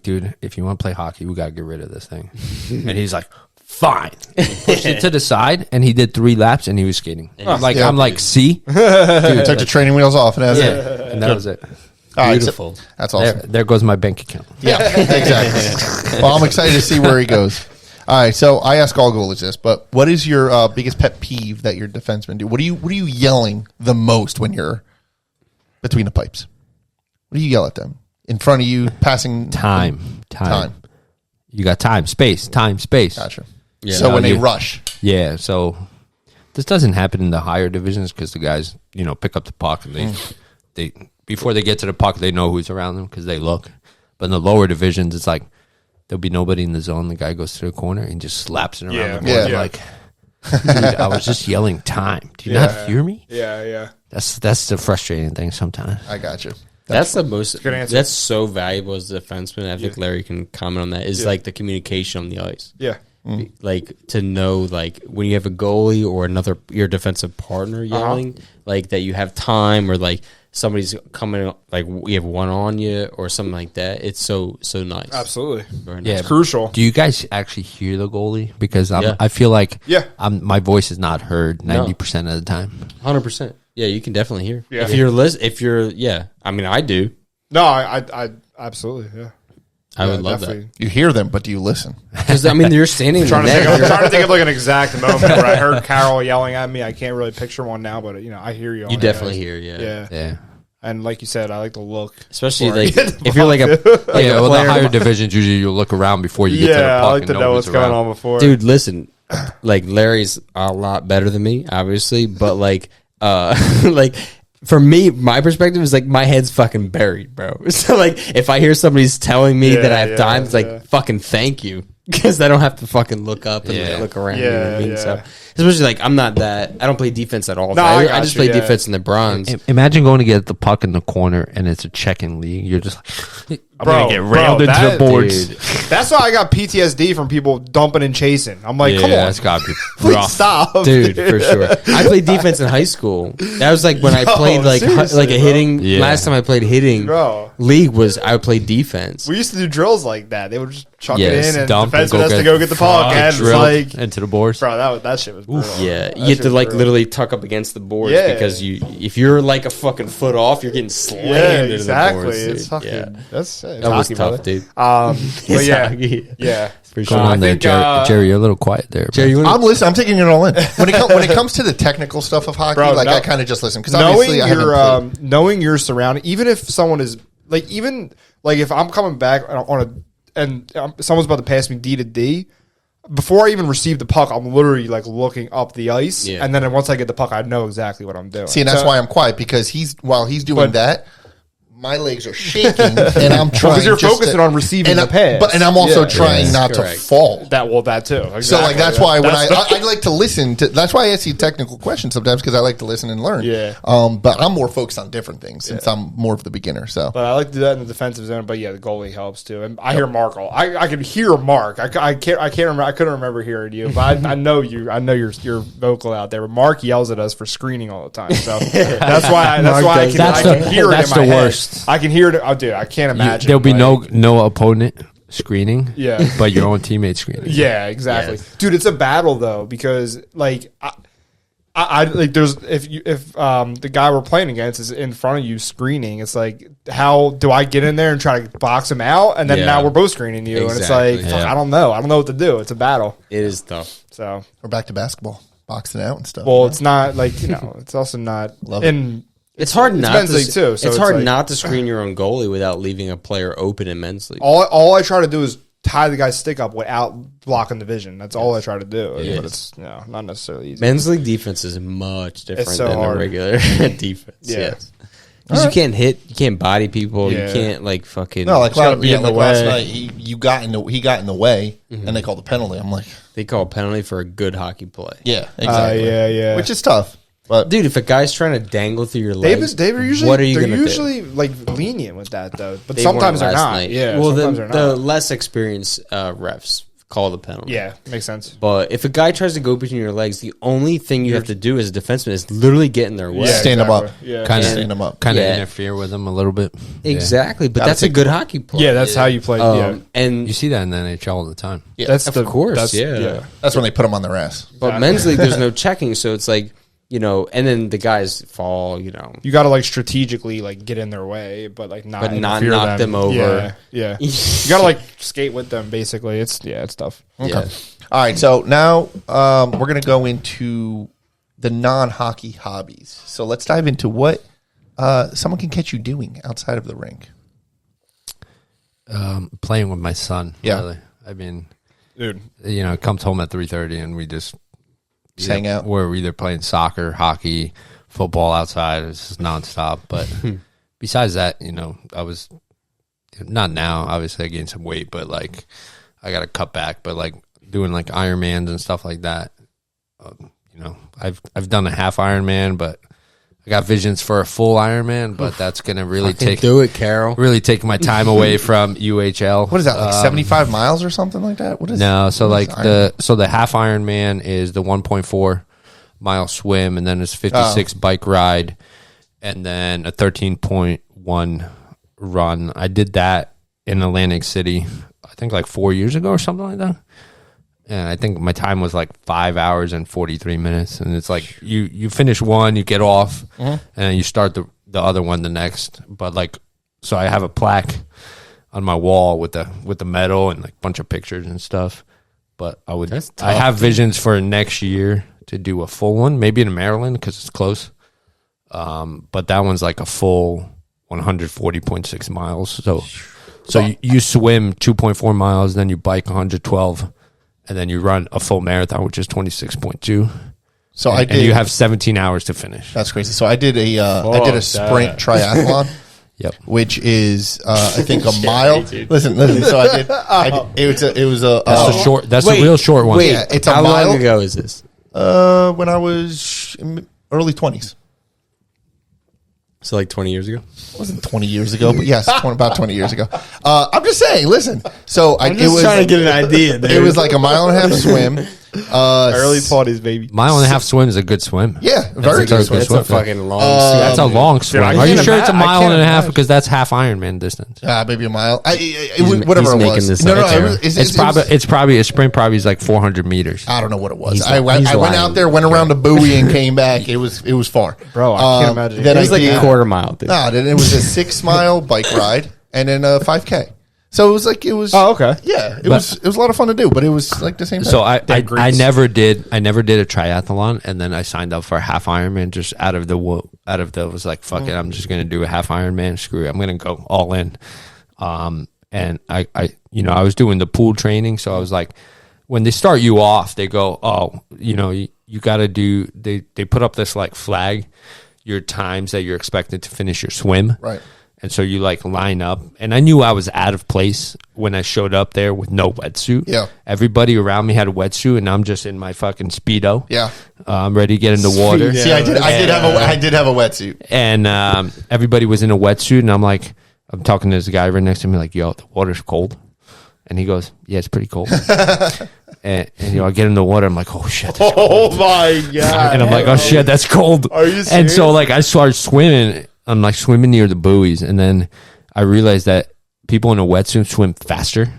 dude, if you want to play hockey, we got to get rid of this thing. And he's like, fine. He pushed it to the side, and he did 3 laps, and he was skating. I'm like, see, Took the training wheels off, and that's it. and that was it. All right, so- Beautiful. that's awesome. There goes my bank account. Yeah, exactly. Well, I'm excited to see where he goes. All right, so I ask all goalies this, but what is your biggest pet peeve that your defensemen do? What are you yelling the most when you're between the pipes? What do you yell at them in front of you, passing Time. You got time, space. Gotcha. Yeah. So No, when they you- rush, Yeah, so this doesn't happen in the higher divisions because the guys, pick up the puck and they before they get to the puck, they know who's around them because they look. But in the lower divisions, it's like there'll be nobody in the zone. The guy goes to the corner and just slaps it around the board. Yeah. I'm like, dude, I was just yelling time. Do you not hear me? Yeah. That's the frustrating thing sometimes. I got you. That's the most. Good answer. That's so valuable as a defenseman. I think Larry can comment on that. Is like the communication on the ice. Yeah. Like to know, like when you have a goalie or your defensive partner yelling, like that you have time, or like somebody's coming, like we have one on you or something like that. It's so nice. Absolutely. Very nice. Yeah. It's crucial. Do you guys actually hear the goalie? Because Yeah. I feel like Yeah. my voice is not heard 90% of the time. 100%. Yeah, you can definitely hear. Yeah. If you're, I mean, I do. No, I absolutely, yeah. I would love definitely. You hear them, but do you listen? Because I mean, you're standing Trying to there. think, I'm trying to think of like an exact moment where I heard Carol yelling at me. I can't really picture one now, but I hear you. You definitely hear, yeah. Yeah. And like you said, I like to look, Especially before I like get the if you're like a Well, the player- higher divisions usually you look around before you get to the puck. I like to and know nobody's what's going around. on before. dude. Listen, like Larry's a lot better than me, obviously, but like like. For me, my perspective is like my head's fucking buried, bro. So like if I hear somebody's telling me that I have time, it's like fucking thank you, because I don't have to fucking look up and Yeah. look around. You know what I mean? Yeah. So especially like I'm not that. I don't play defense at all. No, I I just got you, play defense in the bronze. Imagine going to get the puck in the corner and it's a checking league. You're just like, I'm Bro, going to get railed into that- the boards. Dude. That's why I got PTSD from people dumping and chasing. I'm like, come on, that's got to be please rough. stop, Dude, for sure. I played defense in high school. That was like when I Yo, played like seriously, like a bro. hitting. Yeah. Last time I played hitting Bro. league was I would play defense. We used to do drills like that. They would just chuck Yes, it in, and dump and defenseman has to go get the puck, and it's drilled like, into the boards. bro, that shit was brutal. Yeah, That you have shit to was like brutal. literally tuck up against the boards Yeah. because if you're like a fucking foot off, you're getting slammed Yeah, into exactly. the boards. It's Dude. fucking. Yeah. That's That was hockey, tough, brother. dude. But It's yeah, hockey. yeah. For Going sure. on there, think, Jerry, you're a little quiet there. Jerry, you wanna- I'm listening. I'm taking it all in. When it comes to the technical stuff of hockey, Bro, like no. I kind of just listen because Knowing obviously I haven't played. knowing your surrounding, even if someone is like, even like if I'm coming back and someone's about to pass me D to D. Before I even receive the puck, I'm literally like looking up the ice, Yeah. and then once I get the puck, I know exactly what I'm doing. See, and that's So- why I'm quiet because while he's doing But- that, my legs are shaking, and I'm trying. because you're just focusing to- on receiving and the pass. and I'm also Yeah. trying Yes, not correct. to fall. that too. Exactly. So like that's why when That's I like to listen to. That's why I ask you technical questions sometimes because I like to listen and learn. Yeah. But I'm more focused on different things since I'm more of the beginner. So But I like to do that in the defensive zone. But yeah, the goalie helps too. And I hear Mark. I can hear Mark. I can't remember. I couldn't remember hearing you, but I know you. I know you're vocal out there. But Mark yells at us for screening all the time. So that's why I can hear it that's in my the head. worst. I can hear it. Oh, dude, I can't imagine. There'll be like- no opponent screening. Yeah. But your own teammate screening. Yeah, exactly, Yes. dude. It's a battle though because like I like there's if the guy we're playing against is in front of you screening, it's like how do I get in there and try to box him out, and then Yeah. now we're both screening you, and it's Exactly. like fuck, Yeah. I don't know what to do. It's a battle, It is tough. so we're back to basketball, boxing out and stuff. well, it's not like it's also not Love it. in. It's hard not men's to. league, too, so it's it's hard like- not to screen your own goalie without leaving a player open immensely. All I try to do is tie the guy's stick up without blocking the vision. That's all I try to do, It but is. it's not necessarily easy. Men's league defense is much different so than hard. a regular defense. Yeah. Yes. Because you can't hit, you can't body people, Yeah. you can't like fucking. no, like, It's gotta be in the last way. night, he got in the way, and they called the penalty. I'm like, They call a penalty for a good hockey play. yeah, exactly, yeah. which is tough. But Dude, if a guy's trying to dangle through your They legs, were usually what are you they're going to do? usually like lenient with that though, but They sometimes weren't they're last not. night. Yeah, well, sometimes then they're the not. less experienced refs call the penalty. Yeah, makes sense. But if a guy tries to go between your legs, the only thing you have to do as a defenseman is literally get in their way. Yeah, stand him up. exactly. Yeah, Kind of stand him up. Kind of Yeah. interfere with them a little bit. Exactly, but Gotta that's a take good hockey play. yeah, that's how you play. yeah, And You see that in the NHL all the time. Yeah, that's of course, yeah. that's when they put him on their ass. but men's league, there's no checking, so it's like and then the guys fall, You got to like strategically like get in their way, but like not But not interfere knock them over. Yeah, you got to like skate with them. Basically, it's tough. Yeah. All right, so now we're going to go into the non-hockey hobbies. So let's dive into what someone can catch you doing outside of the rink. Playing with my son. Yeah. Really. I mean, Dude, comes home at 3:30 and we just Hang out. We're either playing soccer, hockey, football outside. It's just nonstop. But besides that, I was not now. Obviously, I gained some weight, but like I got to cut back. But like doing like Ironmans and stuff like that. I've done a half Ironman, but I got visions for a full Ironman. But that's gonna really do it, Carol. really take my time away from UHL. What is that, like 75 miles or something like that? What is No, so what like is Ironman? the half Ironman is the 1.4 mile swim, and then it's 56 bike ride, and then a 13.1 run. I did that in Atlantic City, I think like 4 years ago or something like that. And I think my time was like 5 hours and 43 minutes. And it's like you finish one, you get off, and then you start the other one the next. But like so I have a plaque on my wall with the medal and like a bunch of pictures and stuff. But I have visions for next year to do a full one, maybe in Maryland because it's close. But that one's like a full 140.6 miles. So you swim 2.4 miles, then you bike 112, and then you run a full marathon, which is 26.2. So and you have 17 hours to finish. That's crazy. So I did a sprint triathlon. Yep. Which is I think a mile. Listen. So it was a that's a real short one. Yeah, it's a How mile. long ago is this? When I was in early 20s. So like 20 years ago? It wasn't 20 years ago, but yes, about 20 years ago. I'm just saying, listen. So I'm just trying to get an idea, dude. It was like a mile and a half swim. Early 20s, baby. Mile and a half swim is a good swim. Yeah, very good swim. That's a fucking long swim. That's a long swim. I Are you can't sure it's a ima- I mile can't and a half? imagine. Because that's half Ironman distance. Maybe a mile. Whatever he's it making was. this No, up. It's probably a sprint. Probably is like 400 meters. I don't know what it was. He's I went lying. out there, went around the buoy, and came back. It was far, Bro, I can't imagine. Then It was like a quarter mile, dude. Then it was a 6 mile bike ride, and then a 5K. So it was. Oh, okay. Yeah, it was a lot of fun to do, but it was like the same thing. So I never did a triathlon, and then I signed up for a half Ironman just out of the was like fuck it, I'm just gonna do a half Ironman. Screw it, I'm gonna go all in. And I was doing the pool training, so I was like, when they start you off, they go, oh, you got to do. They put up this like flag, your times that you're expected to finish your swim, right. And so you like line up, and I knew I was out of place when I showed up there with no wetsuit. Yeah. Everybody around me had a wetsuit, and I'm just in my fucking Speedo. Yeah. I'm ready to get in the water. See, I did have a wetsuit, And everybody was in a wetsuit, and I'm talking to this guy right next to me, like, yo, the water's cold. And he goes, yeah, it's pretty cold. and I get in the water, I'm like, oh shit, that's cold. Oh my God. And I'm like, oh shit, that's cold. Are you serious? And so like I started swimming. I'm like swimming near the buoys, and then I realized that people in a wetsuit swim faster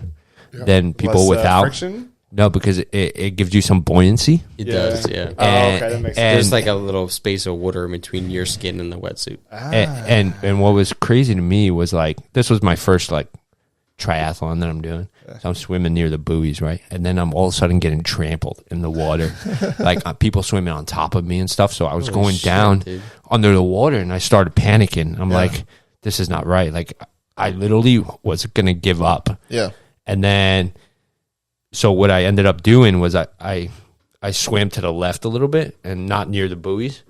than people Less, without. friction? No, because it gives you some buoyancy. It does, yeah. Oh, okay, that makes sense. There's like a little space of water in between your skin and the wetsuit. And what was crazy to me was like, this was my first like triathlon that I'm doing. So I'm swimming near the buoys, right? And then I'm all of a sudden getting trampled in the water. Like people swimming on top of me and stuff. So I was going down dude. under the water, and I started panicking. I'm like, this is not right. Like I literally was going to give up. Yeah. And then, so what I ended up doing was I swam to the left a little bit and not near the buoys.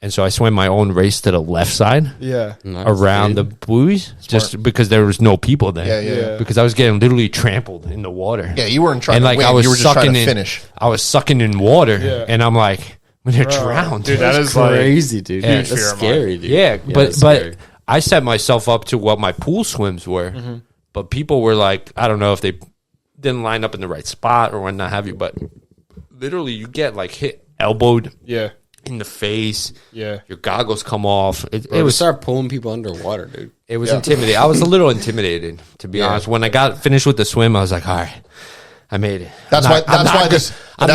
And so I swam my own race to the left side. Yeah. Nice, Around dude. the buoys, just because there was no people there. Yeah. Because I was getting literally trampled in the water. Yeah, you weren't trying And to like win. I was You were just sucking trying to in, finish. I was sucking in water, Yeah. and I'm like, I'm gonna drown. Dude, that is like Crazy, dude. Yeah. That's Huge fear of scary, dude. Yeah, that's but scary. I set myself up to what my pool swims were, but people were like, I don't know if they didn't line up in the right spot or what not have you, but literally you get like hit, elbowed yeah. in the face. Yeah. Your goggles come off. It It would was start pulling people underwater, dude. It was intimidating. I was a little intimidated, to be honest. When I got finished with the swim, I was like, all right, I made it. That's why I'm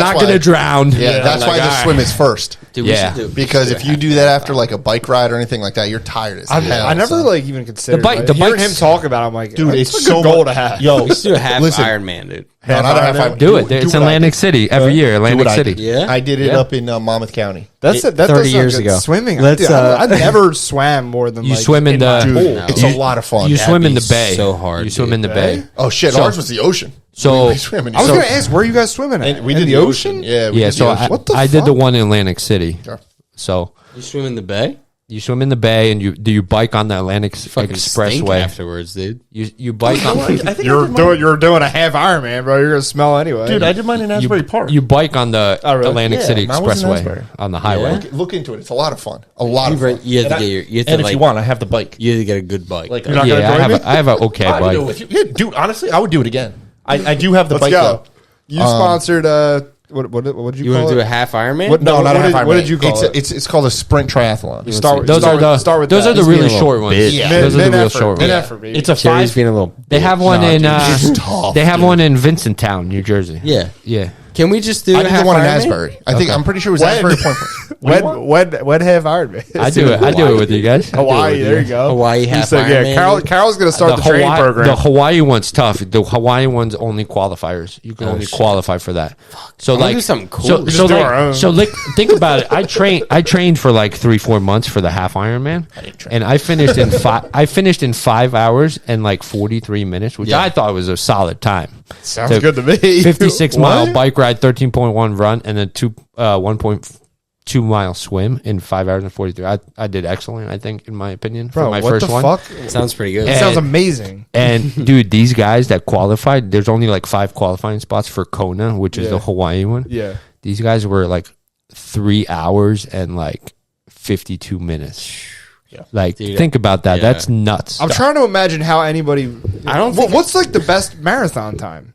not going to drown. Yeah, that's I'm why like, the all right. swim is first. Dude, Yeah. we should do Because if you do that after like a bike ride or anything like that, you're tired as hell. I never son. like even considered The hearing bike's- him talk about it, I'm like, Dude, that's it's a good so goal much- to have. Yo, we should do a half listen. Ironman, dude. No, not a half Ironman. Do it. It's what I Atlantic did. City every year. Atlantic what I City. did. Yeah? I did it Yeah. up in Monmouth County. That 30 does sound years good. ago. Swimming. Let's, I've never swam more than You like swim in the my pool. No. It's a lot of fun. You swim in be the bay. so hard, You swim dude. in the bay. Oh shit, So- ours was the ocean. So we swim in the I was ocean. going to ask, where are you guys swimming at? We In did the ocean? Yeah, we Yeah, did so the ocean. What the I did the fuck? one in Atlantic City. Sure. So You swim in the bay? you swim in the bay and you bike on the Atlantic Fucking stink Expressway. afterwards, dude. You bike on You're doing a half Ironman, bro. You're going to smell anyway. Dude, I did mine in Asbury Park. you bike on the Oh, really? Atlantic Yeah, City mine was in Expressway Asbury. on the highway. Look into it. It's a lot of fun. A lot of fun. You have to get your. You have to And if like. you want, I have the bike. You have to get a good bike. Like, though. you're not Yeah, gonna join me? I have a okay I do bike. it. Yeah, dude, honestly, I would do it again. I do have the Let's bike go. though. You sponsored, what did you You call want to it? do a half Ironman? What- No, No, not a what half did- Ironman. what did you call it? It's called a sprint triathlon. Start with Those are the start with those that. are the He's being really a short little ones. bitch. Yeah, Mid- those are the real mid-effort, short ones. mid-effort, baby. It's a Jerry's five. being a little. They have one in it's tough, they have one in Vincenttown, New Jersey. Yeah. Yeah. Can we just do I did half the one in Ironman? Asbury. I think I'm pretty sure it was When? Asbury Point. When have Ironman? I do it with you guys. I do it Hawaii. with There you go. Hawaii You half said, Ironman. Carol's going to start the training Hawaii, program. the Hawaii one's tough. The Hawaii one's only qualifiers. You can only qualify for that. So wanna like do something cool. So, We just so, do like, our own. so like think about it. I trained for like 3-4 months for the half Ironman, and I finished in 5 hours and like 43 minutes, which Yeah. I thought was a solid time. Sounds So, good to me. 56 mile What? bike ride, 13.1 run, and then 1.2 mile swim in 5 hours and 43. I did excellent, I think, in my opinion, for Bro, my what first the one. fuck? Sounds pretty good. And- Sounds amazing. And dude, these guys that qualified, there's only like 5 qualifying spots for Kona, which is Yeah. the Hawaii one. Yeah. These guys were like 3 hours and like 52 minutes. Yeah. Like, Dude, think about that. yeah. That's nuts. I'm trying to imagine how anybody. I don't think- What's like the best marathon time?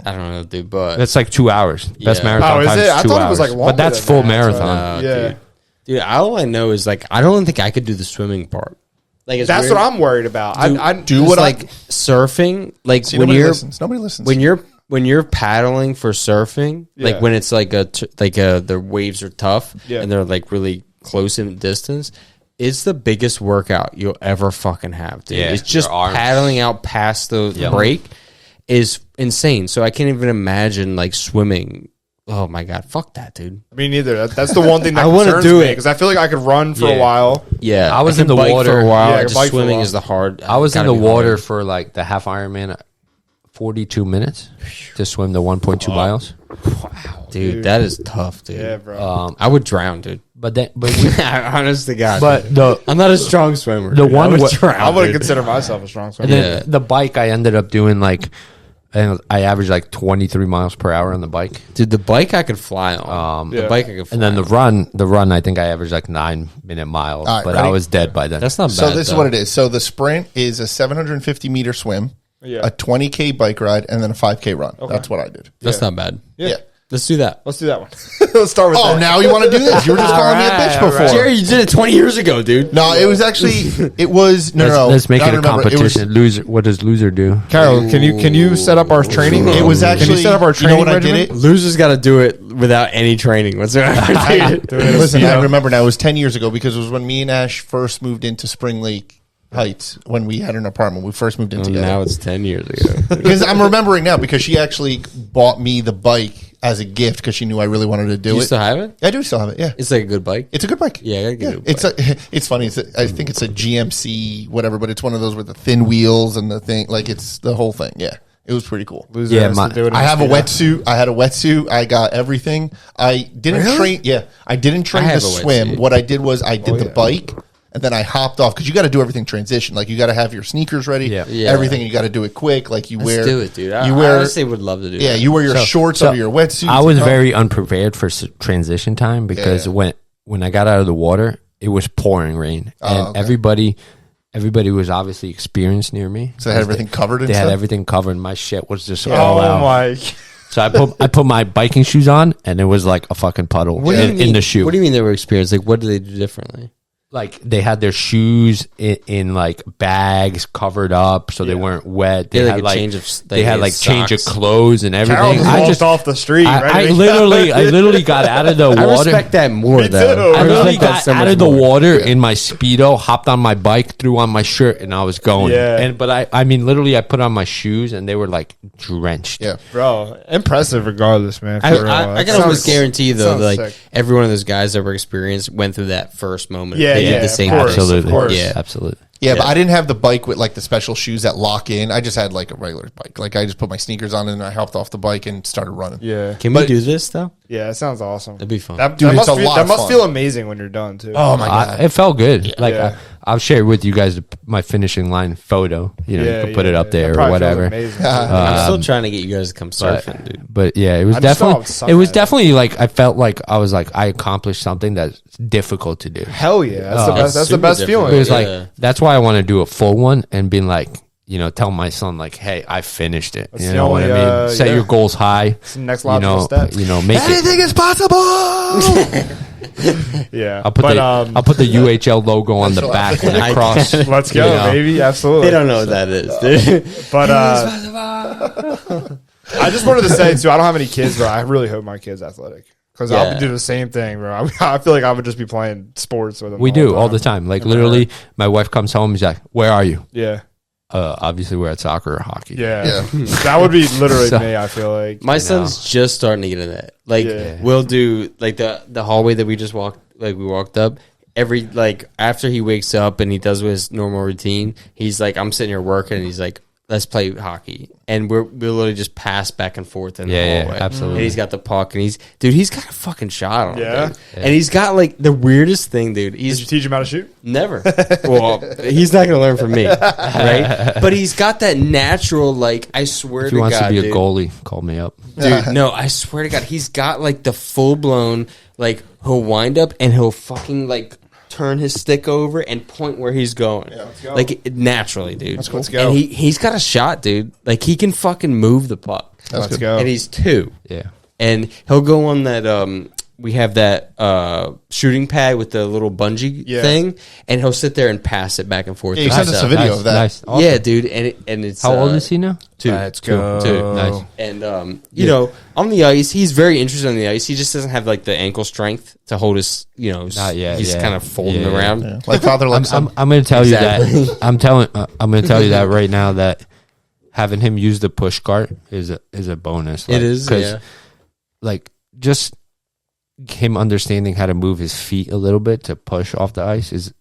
I don't know, dude, but That's like 2 hours. Best Yeah. marathon Oh, is time it? is I 2 thought it hours. was, like, longer but that's than full that, marathon. no, Yeah. dude, all I know is like I don't think I could do the swimming part. Like it's That's weird. what I'm worried about. I do Just what I- like surfing, like See, when nobody you're listens. Nobody listens. when you're paddling for surfing, Yeah. like when it's like the waves are tough Yeah. and they're like really close in distance. It's the biggest workout you'll ever fucking have, dude. Yeah, it's just your arms. paddling out past the break is insane. So I can't even imagine like swimming. Oh my god, fuck that, dude. Me neither. That's the one thing that I wanna concerns do me it. because I feel like I could run for a Yeah. while. Yeah, I was can in the bike water. for a while. Yeah, I can just bike for a swimming while. is the hard. I was in gotta the be water hard. for like the half Ironman, 42 minutes to swim the 1.2 miles. dude. That is tough, dude. Yeah, bro. I would drown, dude. But we, Honest to God, but the I'm not a strong swimmer. The dude. one I would wa- drown, I wouldn't dude. consider myself a strong and swimmer. then Yeah. the bike I ended up doing like, and I averaged like 23 miles per hour on the bike. Dude, the bike I could fly on. The Yeah. bike I could fly And then on. the run, I think I averaged like 9-minute miles, All right, but ready? I was dead by then. That's not bad. So this is though. what it is. So the sprint is a 750 meter swim, Yeah. a 20K bike ride, and then a 5K run. That's what I did. That's not bad. Yeah. Let's do that. Let's do that one. Let's start with Oh, that. now you want to do this? You were just calling me a bitch before. Jerry, you did it 20 years ago, dude. No, it was actually it was no. Let's make I it a remember. competition. Loser, what does loser do? Carol, can you set up our training? It was actually. Can you set up our you training know when I regimen? did it? Loser's got to do it without any training whatsoever. Listen, I remember now. It was 10 years ago because it was when me and Ash first moved into Spring Lake Heights when we had an apartment. We first moved in together. Now it's 10 years ago. Because I'm remembering now because she actually bought me the bike as a gift because she knew I really wanted to do You it. still have it? I do still have it. Yeah, It's like a good bike. it's a good bike. Yeah, I gotta get a good bike. It's funny. I think it's a GMC whatever, but it's one of those with the thin wheels and the thing. Like it's the whole thing. Yeah, it was pretty cool. Loser Yeah, has to my- do it in I have a speedo. wetsuit. I had a wetsuit. I got everything. I didn't train. Yeah, I didn't train I the have a swim. wetsuit. What I did was I did the yeah. bike, and then I hopped off because you got to do everything transition. Like you got to have your sneakers ready. Yeah. Yeah. Everything. You got to do it quick. Like you Let's wear. do it, dude. I You honestly would love to do Yeah, that. you wear your shorts under your wetsuit. I was very unprepared for transition time because Yeah. when I got out of the water, it was pouring rain, and okay. everybody was obviously experienced near me. So they had everything covered. And They had stuff? everything covered. My shit was just all Oh out. my! So I put my biking shoes on, and it was like a fucking puddle What do you in mean- the shoe. What do you mean they were experienced? Like, what did they do differently? Like they had their shoes in like bags covered up so they weren't wet. They They had had like a like change of- they they had had like change of socks. clothes and Carol everything. just I walked just off the street. I literally got out of the I water. respect that more, Me though. too. I I literally respect that got so out much of the more. water in my Speedo, hopped on my bike, threw on my shirt, and I was going. Yeah. But I mean, literally, I put on my shoes, and they were like drenched. Yeah. Bro, impressive regardless, man. I for real. can That almost sounds- guarantee though, sounds like sick. every one of those guys that were experienced went through that first moment. Yeah, they yeah, did the of same course, thing. Absolutely. of course. Yeah, Absolutely. Yeah, but I didn't have the bike with like the special shoes that lock in. I just had like a regular bike. Like I just put my sneakers on and I hopped off the bike and started running. Yeah, Can we do this though? yeah, it sounds awesome. That'd be fun. That, Dude, that it's must, a lot that of must fun. feel amazing when you're done too. Oh my god! It felt good. Like Yeah. I'll share with you guys my finishing line photo. You know, you can put it up there That or probably feels whatever. amazing. I'm still trying to get you guys to come But, surfing, dude. but yeah, it was I just thought I would definitely suck it was at it. definitely like I felt like I accomplished something that's difficult to do. Hell yeah, that's the Oh, best. That's the super best different. feeling. It was Yeah. like that's why I want to do a full one and being like, you know, tell my son like, hey, I finished it. That's You the know what I only, mean? Set yeah. your goals high. It's the next You logical know, step. you know, make it. Anything is possible. Yeah, I'll put I'll put the UHL logo on the back when I cross. let's go, you know. baby. Absolutely. They don't know what that is, dude. But I just wanted to say too, I don't have any kids, but I really hope my kid's athletic. Because I'll do the same thing, bro. I feel like I would just be playing sports with them. We do all the time. Like literally, my wife comes home. He's like, "Where are you?" Yeah. Obviously, we're at soccer or hockey. Yeah. That would be literally me, I feel like. My son's just starting to get into that. Like, we'll do, like, the hallway that we just walked, like, we walked up. Every, like, after he wakes up and he does his normal routine, he's like, I'm sitting here working, and he's like, let's play hockey. And we'll literally just pass back and forth in the hallway. Yeah, absolutely. And he's got the puck, and he's got a fucking shot on him. Yeah. Dude. And he's got, like, the weirdest thing, dude. Did you teach him how to shoot? Never. Well, he's not going to learn from me, right? But he's got that natural, like, I swear If to he God, wants to be dude. a goalie, call me up. Dude, no, I swear to God, he's got, like, the full-blown, like, he'll wind up and he'll fucking, like, turn his stick over and point where he's going. Yeah, let's go. Like, naturally, dude. Let's go. And he's got a shot, dude. Like, he can fucking move the puck. Let's go. And he's 2. Yeah. And he'll go on that, we have that shooting pad with the little bungee thing, and he'll sit there and pass it back and forth. Yeah, you sent us a video of that. Nice. Awesome. Yeah, dude. And it's How old is he now? 2. Let's go. 2. Nice. And you know, on the ice, he's very interested on the ice. He just doesn't have like the ankle strength to hold his, you know, Not yet, he's yeah. kind of folding Yeah. around. Yeah. Like father, like son. I'm going to tell Exactly. you that. I'm going to tell you that right now that having him use the push cart is a bonus. Like, It is, 'cause, yeah. like, just him understanding how to move his feet a little bit to push off the ice is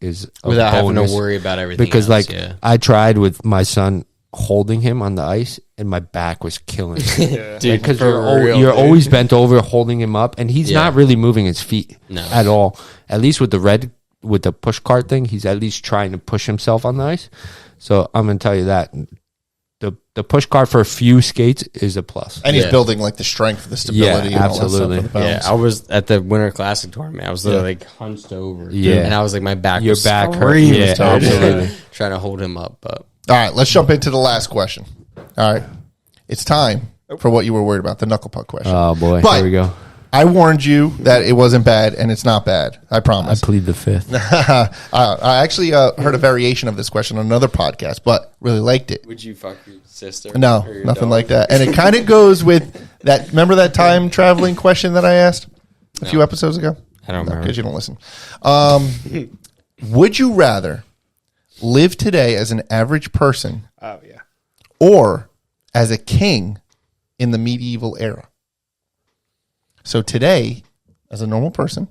a Without having bonus. to worry about everything Because else, like yeah. I tried with my son holding him on the ice and my back was killing me. Dude, Because for you're real, you're dude. always bent over holding him up and he's Yeah. not really moving his feet No. at all. At least with the push cart thing, he's at least trying to push himself on the ice. So I'm going to tell you that the push cart for a few skates is a plus. And he's Yeah. building like the strength, the stability, Yeah, and absolutely. all that stuff. For the Yeah, balance. I was at the Winter Classic tournament. I was literally like hunched over. Yeah. And I was like, my back Your was back hurt. screaming, Yeah, dude. absolutely. Trying to hold him up. But All right, let's jump into the last question. All right, it's time for what you were worried about, the knuckle puck question. Oh boy, But here we go. I warned you that it wasn't bad, and it's not bad. I I promise. plead the fifth. I actually heard a variation of this question on another podcast, but really liked it. would you fuck your sister? No, or your nothing dog? like that. And it kind of goes with that. Remember that time traveling question that I asked a few episodes ago? I don't remember. Because you don't listen. Would you rather live today as an average person Oh, yeah. or as a king in the medieval era? So today, as a normal person,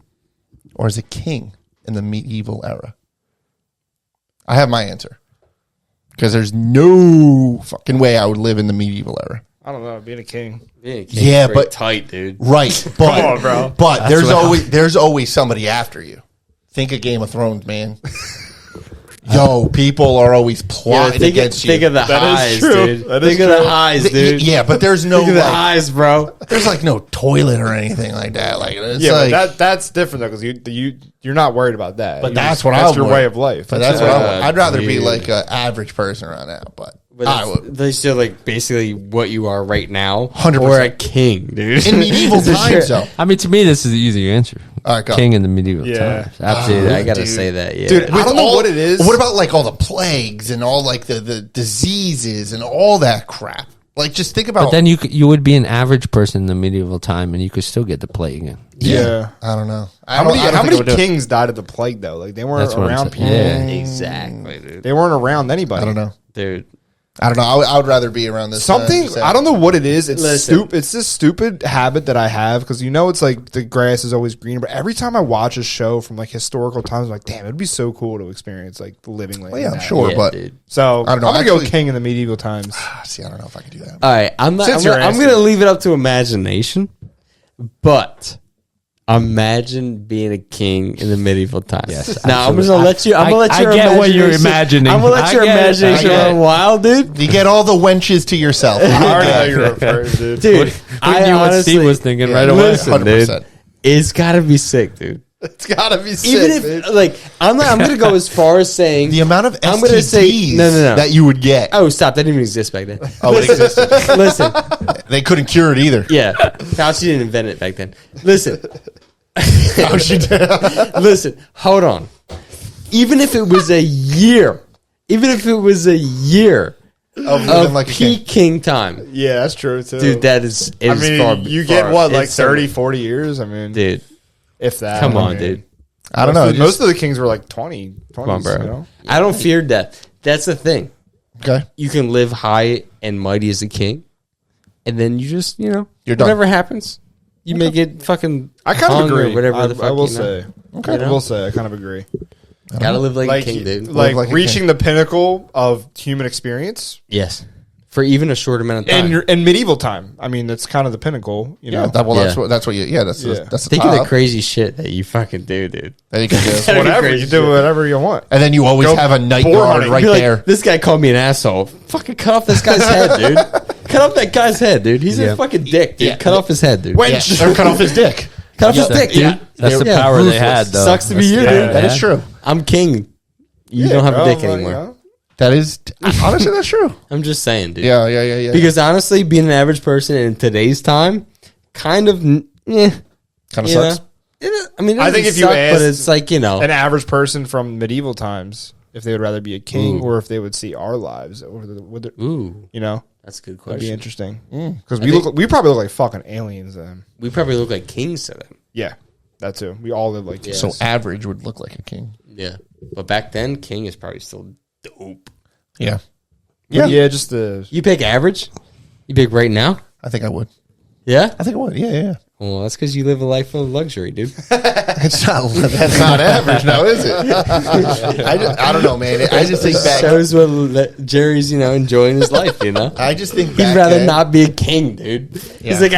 or as a king in the medieval era? I have my answer. Because there's no fucking way I would live in the medieval era. I don't know. Being a king. Yeah, Yeah, pretty but- tight, dude. Right. But, Come on, bro. But there's always somebody after you. Think of Game of Thrones, man. Yo, people are always plotting against you. Think of the That is highs, true. dude. That is Think of the true. highs, dude. Yeah, but there's no Think of the like, highs, bro. there's like no toilet or anything like that. Like it's Yeah, like, but that's different though, because you're not worried about that. But You that's just- what that's I your want. way of life. but that's what I want. I'd rather be dude. like an average person around now. But But I would. they still like basically what you are right now. 100%. Or a king, dude. In medieval For times, sure. though. I mean, to me, this is the easy answer. All right, go. King in the medieval Yeah. times. Dude, Absolutely. I gotta dude. say that, yeah. Dude, I With don't know what it is. What about like all the plagues and all like the diseases and all that crap? Like just think about. But then you would be an average person in the medieval time, and you could still get the plague again. Yeah. I don't know. How I don't many think I would do it. kings died of the plague though? Like they weren't That's what I'm around saying. people. Yeah. Exactly, dude. They weren't around anybody. I don't know. Dude. I don't know. I would rather be around this. Something I don't know what it is. It's Listen. stupid. It's this stupid habit that I have because it's like the grass is always greener. But every time I watch a show from like historical times, I'm like, damn, it'd be so cool to experience like living like Well, yeah, I'm that. sure, Yeah, but dude. So I don't know. I'm gonna go Actually- king in the medieval times. see, I don't know if I could do that. All right, I'm Since you're going asking. to leave it up to imagination, but imagine being a king in the medieval times. Yes, now I'm absolutely. just gonna let you. I'm gonna let I your get what you're imagination- imagining. I'm gonna let I your get it. imagination I get run it. wild, dude. You get all the wenches to yourself. I already know you're a first, dude. Dude, I knew what Steve was thinking right away. Listen, dude, it's got to be sick, dude. It's gotta be sick, Even if dude. like I'm gonna go as far as saying The amount of I'm gonna say STDs no. that you would get. Oh, stop! That didn't even exist back then. Oh, it existed. Listen, They couldn't cure it either. yeah, Fauci didn't invent it back then. Listen, Oh, she did. listen, hold on. Even if it was a year, of living Of like a king. peak king time. Yeah, that's true too, Dude, that is. I mean, you get far- what, like it's so- 30, 40 years? I mean, Dude, if that. come I on, mean, dude. I don't know. Most of the kings were like 20. 20s, Come on, bro. You know? I don't fear death. That's the thing. Okay. You can live high and mighty as a king, and then you just, You're done. whatever happens, you may get fucking. I kind of hung or agree. Whatever the fuck. I will you know? say. Okay. I will say, I kind of agree. Gotta live like, Like, a king, dude. like, like a reaching the pinnacle of human experience Yes, for even a short amount of time. in medieval time. I mean, that's kind of the pinnacle. You know, That's Yeah. what you. Yeah, that's Yeah. that's the Think of the top crazy shit that you fucking do, dude. that you can do. That'd be whatever crazy you do, shit. whatever you want. And then you always Go have a night boar guard hunting. right Be like, there. this guy called me an asshole. Fucking cut off this guy's head, dude. Cut off that guy's head, dude. He's a fucking dick, dude. Yeah. Cut off his head, dude. Yeah. Or cut off his dick. Cut off his Yeah. dick, dude. Yeah. That's the power they ruthless. had, though. Sucks to be That's you, the dude. power they That is had. true. I'm king. You don't have a dick anymore. You know? That is honestly that's true. I'm just saying, dude. Yeah. Because honestly, being an average person in today's time, kind of, Kind of you know? sucks. I mean, it I think doesn't if you suck, asked but it's like, An average person from medieval times, if they would rather be a king Ooh. or if they would see our lives over ooh, you know, that's a good that'd be question. interesting. Because we probably look like fucking aliens to them. We probably look like kings to them. Yeah, that too. We all live like Yeah. So average would look like a king. Yeah, but back then, king is probably still dope. Yeah. yeah. Just the You pick average? You pick right now? I think I would. Yeah. I think I would. Yeah. Well, that's because you live a life of luxury, dude. It's not. That's not average now, is it? I don't know, man. I just think back. Shows what Jerry's, enjoying his life. I just think He'd back rather then- not be a king, dude. Yeah. He's like,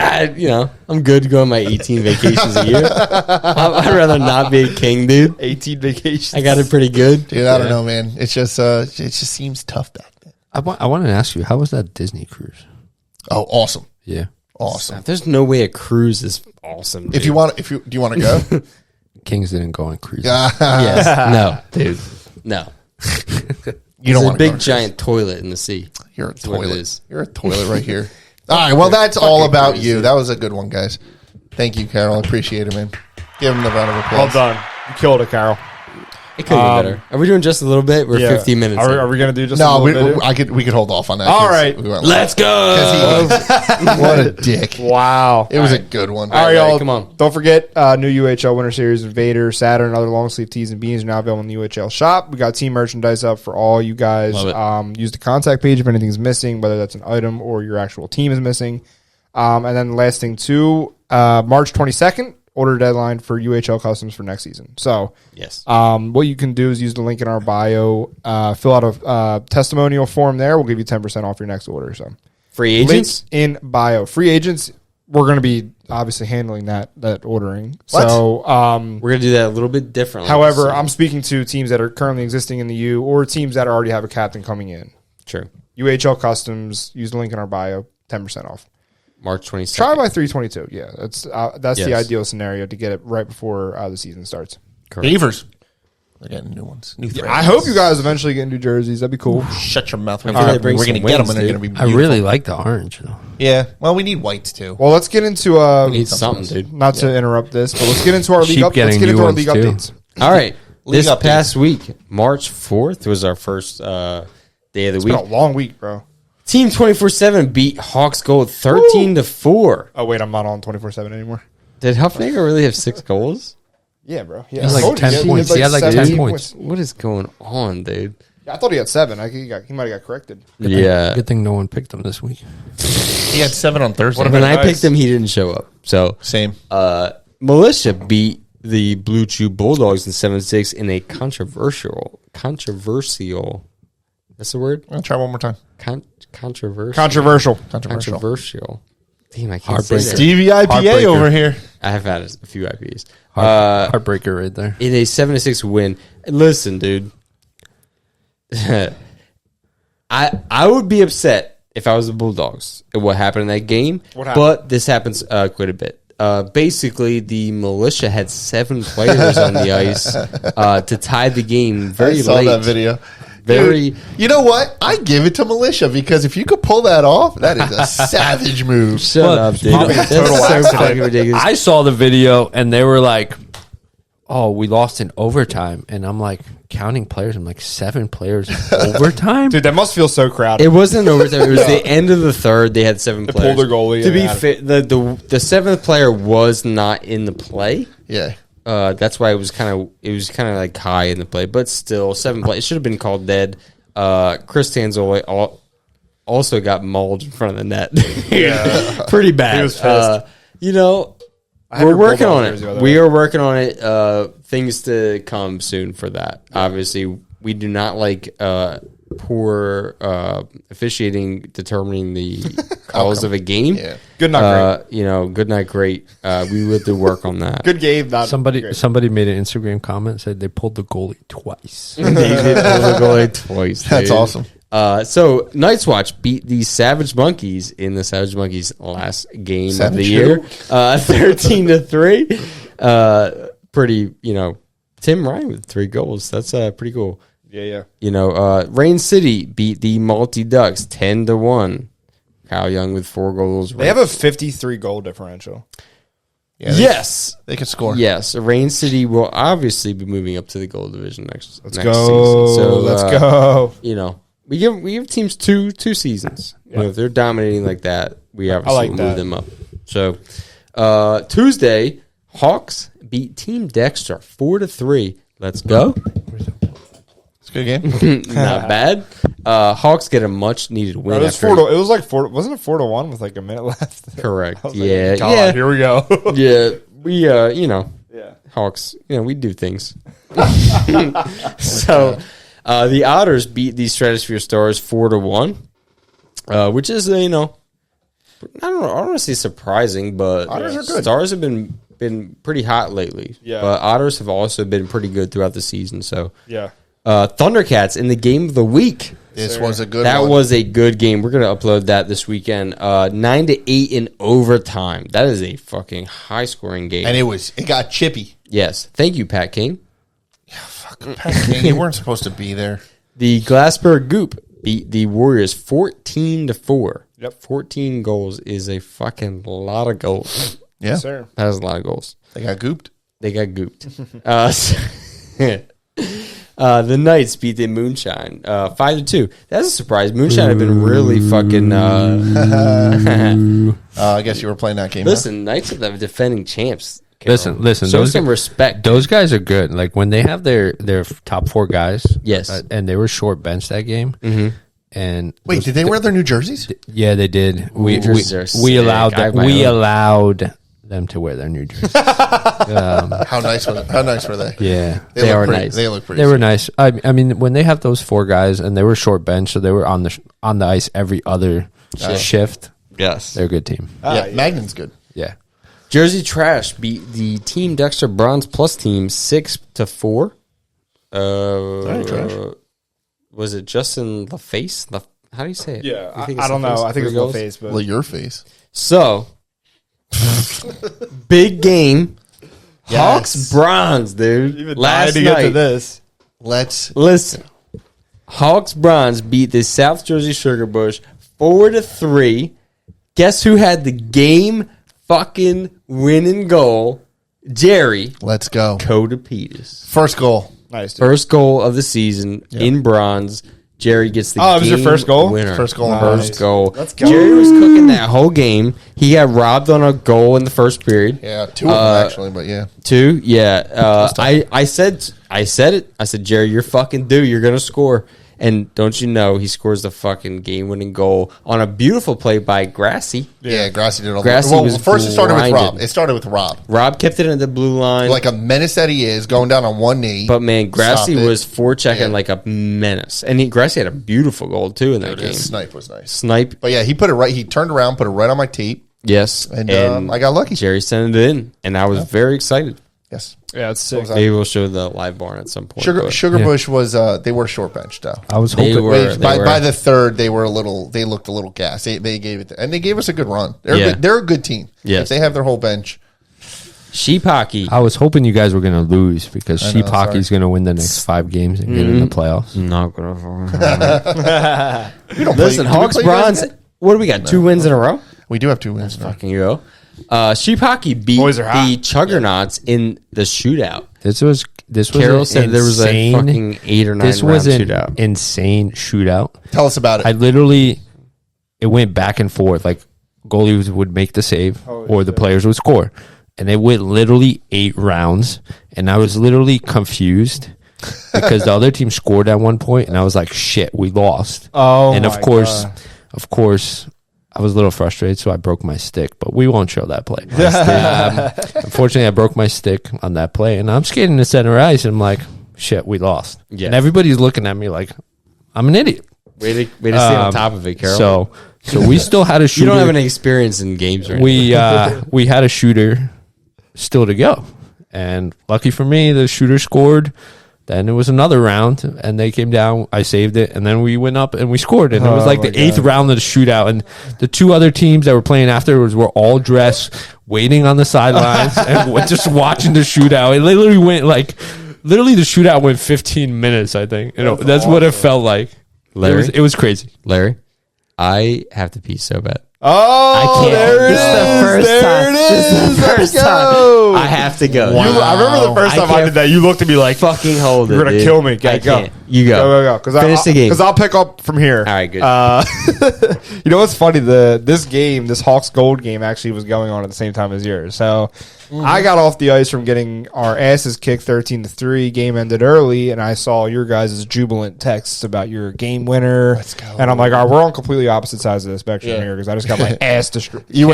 I'm good to go on my 18 vacations a year. I'd rather not be a king, dude. 18 vacations. I got it pretty good. Dude, I don't know, man. It's just it just seems tough back then. I want to ask you, how was that Disney cruise? Oh, awesome. Yeah. Awesome. There's no way a cruise is awesome. Dude. Do you want to go? Kings didn't go on cruises. Yes. No, dude. No. You don't There's a want big giant toilet in the sea. You're a what it toilet. is. You're a toilet right here. All right. Well, that's all about you. That was a good one, guys. Thank you, Carol. I appreciate it, man. Give him the round of applause. Well done. You killed it, Carol. It could be better. Are we doing just a little bit? We're 15 minutes. Are, in. are we gonna do just a No, little bit? we could hold off on that. All 'cause right. we weren't Let's go. what a dick. Wow. It was a good one. All right, y'all. come on. Don't forget, new UHL Winter Series Invader, Saturn, and other long sleeve tees and beanies are now available in the UHL shop. We got team merchandise up for all you guys. Love it. Use the contact page if anything's missing, whether that's an item or your actual team is missing. And then the last thing too, March 22nd, order deadline for UHL customs for next season. So, Yes. what you can do is use the link in our bio, fill out a testimonial form there. We'll give you 10% off your next order. So, Free agents? link in bio. Free agents, we're going to be obviously handling that ordering. What? So, We're going to do that a little bit differently. however, So- I'm speaking to teams that are currently existing in the U or teams that already have a captain coming in. True. UHL customs, use the link in our bio, 10% off. March 22nd. Try by 322. Yeah, that's the Yes. ideal scenario to get it right before the season starts. Beavers. They're getting new ones. New threads. I hope you guys eventually get new jerseys. That'd be cool. Shut your mouth. Hopefully they bring We're some going to get them, wins, and they're dude. going to be I beautiful. really like the orange, though. Yeah. Well, we need whites, too. Well, let's get into We need something, dude. not to interrupt this, but let's get into our league Keep let's getting get into new our ones, league too. updates. All right. League This updates. past week, March 4th, was our first day of the It's week. been a long week, bro. Team 24/7 beat Hawks Gold 13-4. Oh wait, I'm not on 24/7 anymore. Did Huffnager really have 6 goals? Yeah, bro. He had like 10 points. He had like 10 points. What is going on, dude? I thought he had 7. He might have got corrected. Yeah. Good thing no one picked him this week. He had 7 on Thursday. When I picked him, he didn't show up. So Same. Militia beat the Blue Chew Bulldogs in 7-6 in a controversial. That's the word? I'll try one more time. Controversial. Controversial. Damn, I can't say Heartbreaker. that. Stevie IPA Heartbreaker. over here. I have had a few IPAs. Heartbreaker right there. In a 7-6 win. Listen, dude. I would be upset if I was the Bulldogs at what happened in that game. What happened? But this happens quite a bit. Basically, the Militia had 7 players on the ice to tie the game very I saw late. that video. Very. Dude, you know what? I give it to Militia because if you could pull that off, that is a savage move. Shut Well, up, dude. probably That's total so accident. fucking ridiculous. I saw the video and they were like, oh, we lost in overtime. And I'm like, counting players, I'm like, 7 players in overtime? Dude, that must feel so crowded. It wasn't overtime. It was the end of the third. They had 7 They players. pulled their goalie. To be and fair, the 7th player was not in the play. Yeah. That's why it was kind of like high in the play, but still 7 play. It should have been called dead. Chris Tanzoli also got mauled in front of the net. Pretty bad. He was pissed. We're your working Bulldog on jersey, by it. the We way. are working on it. Things to come soon for that. Obviously, we do not like poor officiating determining the calls of a game. Yeah. Good not great. Good night, great. We will do work on that. Good game. Not great. Somebody made an Instagram comment, said they pulled the goalie twice. They did pull the goalie twice. That's dude. awesome. So Night's Watch beat the Savage Monkeys in the Savage Monkeys' last game of Savage the who? year, 13-3. Pretty, Tim Ryan with 3 goals. That's pretty cool. Yeah. Rain City beat the Multi Ducks 10-1. Kyle Young with 4 goals. They have a 53 goal differential. Yeah, Yes. They can score. Yes. Rain City will obviously be moving up to the gold division next Let's next go. season. So Let's go. We give teams two seasons. If they're dominating like that, we obviously like move that. them up. So Tuesday, Hawks beat Team Dexter 4-3. Let's go. It's a good game. Not bad. Hawks get a much needed win. It was after 4 to, it was like 4. Wasn't it 4-1 with like a minute left? correct. I was like, Yeah, God, yeah, Here we go. yeah. We Yeah. Hawks, we do things. So the Otters beat the Stratosphere Stars 4-1, which is I don't want to say surprising, but Otters are good. Stars have been pretty hot lately. Yeah. But Otters have also been pretty good throughout the season. So Yeah. Thundercats in the game of the week. This was a good That one. was a good game. We're gonna upload that this weekend. 9-8 in overtime. That is a fucking high scoring game. And it got chippy. Yes. Thank you, Pat King. You weren't supposed to be there. The Glassberg Goop beat the Warriors 14-4. Yep. 14 goals is a fucking lot of goals. Yeah. Yes, sir. That is a lot of goals. They got gooped. They got gooped. The Knights beat the Moonshine 5-2. That's a surprise. Moonshine have been really fucking. I guess you were playing that game. Listen, Knights are the defending champs. Listen. Show those some respect. Those guys are good. Like when they have their top 4 guys. Yes. And they were short bench that game. Mm-hmm. And Wait, did they wear their new jerseys? yeah, they did. We jerseys are we sick. allowed I have them. my We own. allowed them to wear their new jerseys. How nice were they? Yeah. They look are pretty, nice. They look pretty. They were sweet. nice. I mean, when they have those 4 guys and they were short bench, so they were on the ice every other shift. Yes. They're a good team. Yeah, Magnan's good. Yeah. Jersey Trash beat the Team Dexter Bronze Plus team 6-4. Was it Justin LaFace? How do you say it? Yeah. You think I it's don't know. LaFace? I think it's 3 goals? LaFace, but Well, your face. So, big game. Hawks Bronze, dude. even Last dying to get to night. this. Let's. Listen. Hawks Bronze beat the South Jersey Sugar Bush 4-3. Guess who had the game fucking winning goal? Jerry Let's go. Kodapitis. First goal. Nice. Dude. First goal of the season in bronze. Jerry gets the Oh, it was your game first goal? winner. First goal. First Nice. goal. Let's go. Jerry was cooking that whole game. He got robbed on a goal in the first period. Yeah, 2 of them actually, but yeah. 2, yeah. I said it. I said, Jerry, you're fucking due. You're gonna score. And don't you know, he scores the fucking game-winning goal on a beautiful play by Grassy. Yeah, Grassy did all Grassy Well, was first it started with grinding. Rob. It started with Rob. Rob kept it in the blue line. Like a menace that he is, going down on one knee. But man, Grassy Stopped it. was forechecking Yeah. like a menace, and Grassy had a beautiful goal too in that game. His snipe was nice. Snipe, But yeah, he put it right. He turned around, put it right on my tape, yes, and I got lucky. Jerry sent it in, and I was very excited. Yes. Yeah, it's sick. Maybe we'll show the live barn at some point. but Sugarbush was they were short bench though. I was They hoping. were- By the third, they looked a little gas. They gave it, and they gave us a good run. They're a good team. Yes. If they have their whole bench. Sheep hockey. I was hoping you guys were going to lose because Sheep sorry. Hockey's going to win the next 5 games and get in the playoffs. Not gonna. We don't Listen, play, Hawks do we play you guys Bronze. again? What do we got? 2 wins in a row. We do have 2 wins. Now. Fucking go. Sheep hockey beat Boys are hot. the Chuggernauts in the shootout. This was Carol said there was a fucking 8 or 9 This round was an shootout. insane shootout. Tell us about it. It went back and forth. Like goalies would make the save or the players would score. And it went literally 8 rounds. And I was literally confused because the other team scored at one point and I was like, shit, we lost. Oh, and my of course, God. I was a little frustrated, so I broke my stick, but we won't show that play. Unfortunately, I broke my stick on that play, and I'm skating to center ice, and I'm like, shit, we lost. Yeah. And everybody's looking at me like, I'm an idiot. Way to stay on top of it, Carol. So we still had a shooter. you don't have any experience in games right We had a shooter still to go. And lucky for me, the shooter scored. Then it was another round, and they came down. I saved it, and then we went up and we scored. And it was like the 8th round of the shootout. And the 2 other teams that were playing afterwards were all dressed, waiting on the sidelines, and just watching the shootout. It literally went the shootout went 15 minutes, I think. That's what it felt like. Larry? It was crazy. Larry, I have to pee so bad. Oh, I can't. there it This is the is. first There time. it This is is. the Let's first go. I have to go. I remember the first I time I can't did that. You looked at me like, fucking hold it. you're going to dude. kill me. I Okay, go. can't. You go. Go. Finish the game. Because I'll pick up from here. All right, good. You know what's funny? This Hawks Gold game actually was going on at the same time as yours. So I got off the ice from getting our asses kicked 13-3. Game ended early, and I saw your guys' jubilant texts about your game winner. Let's go. And I'm like, all right, we're on completely opposite sides of the spectrum here because I just got my ass destroyed. You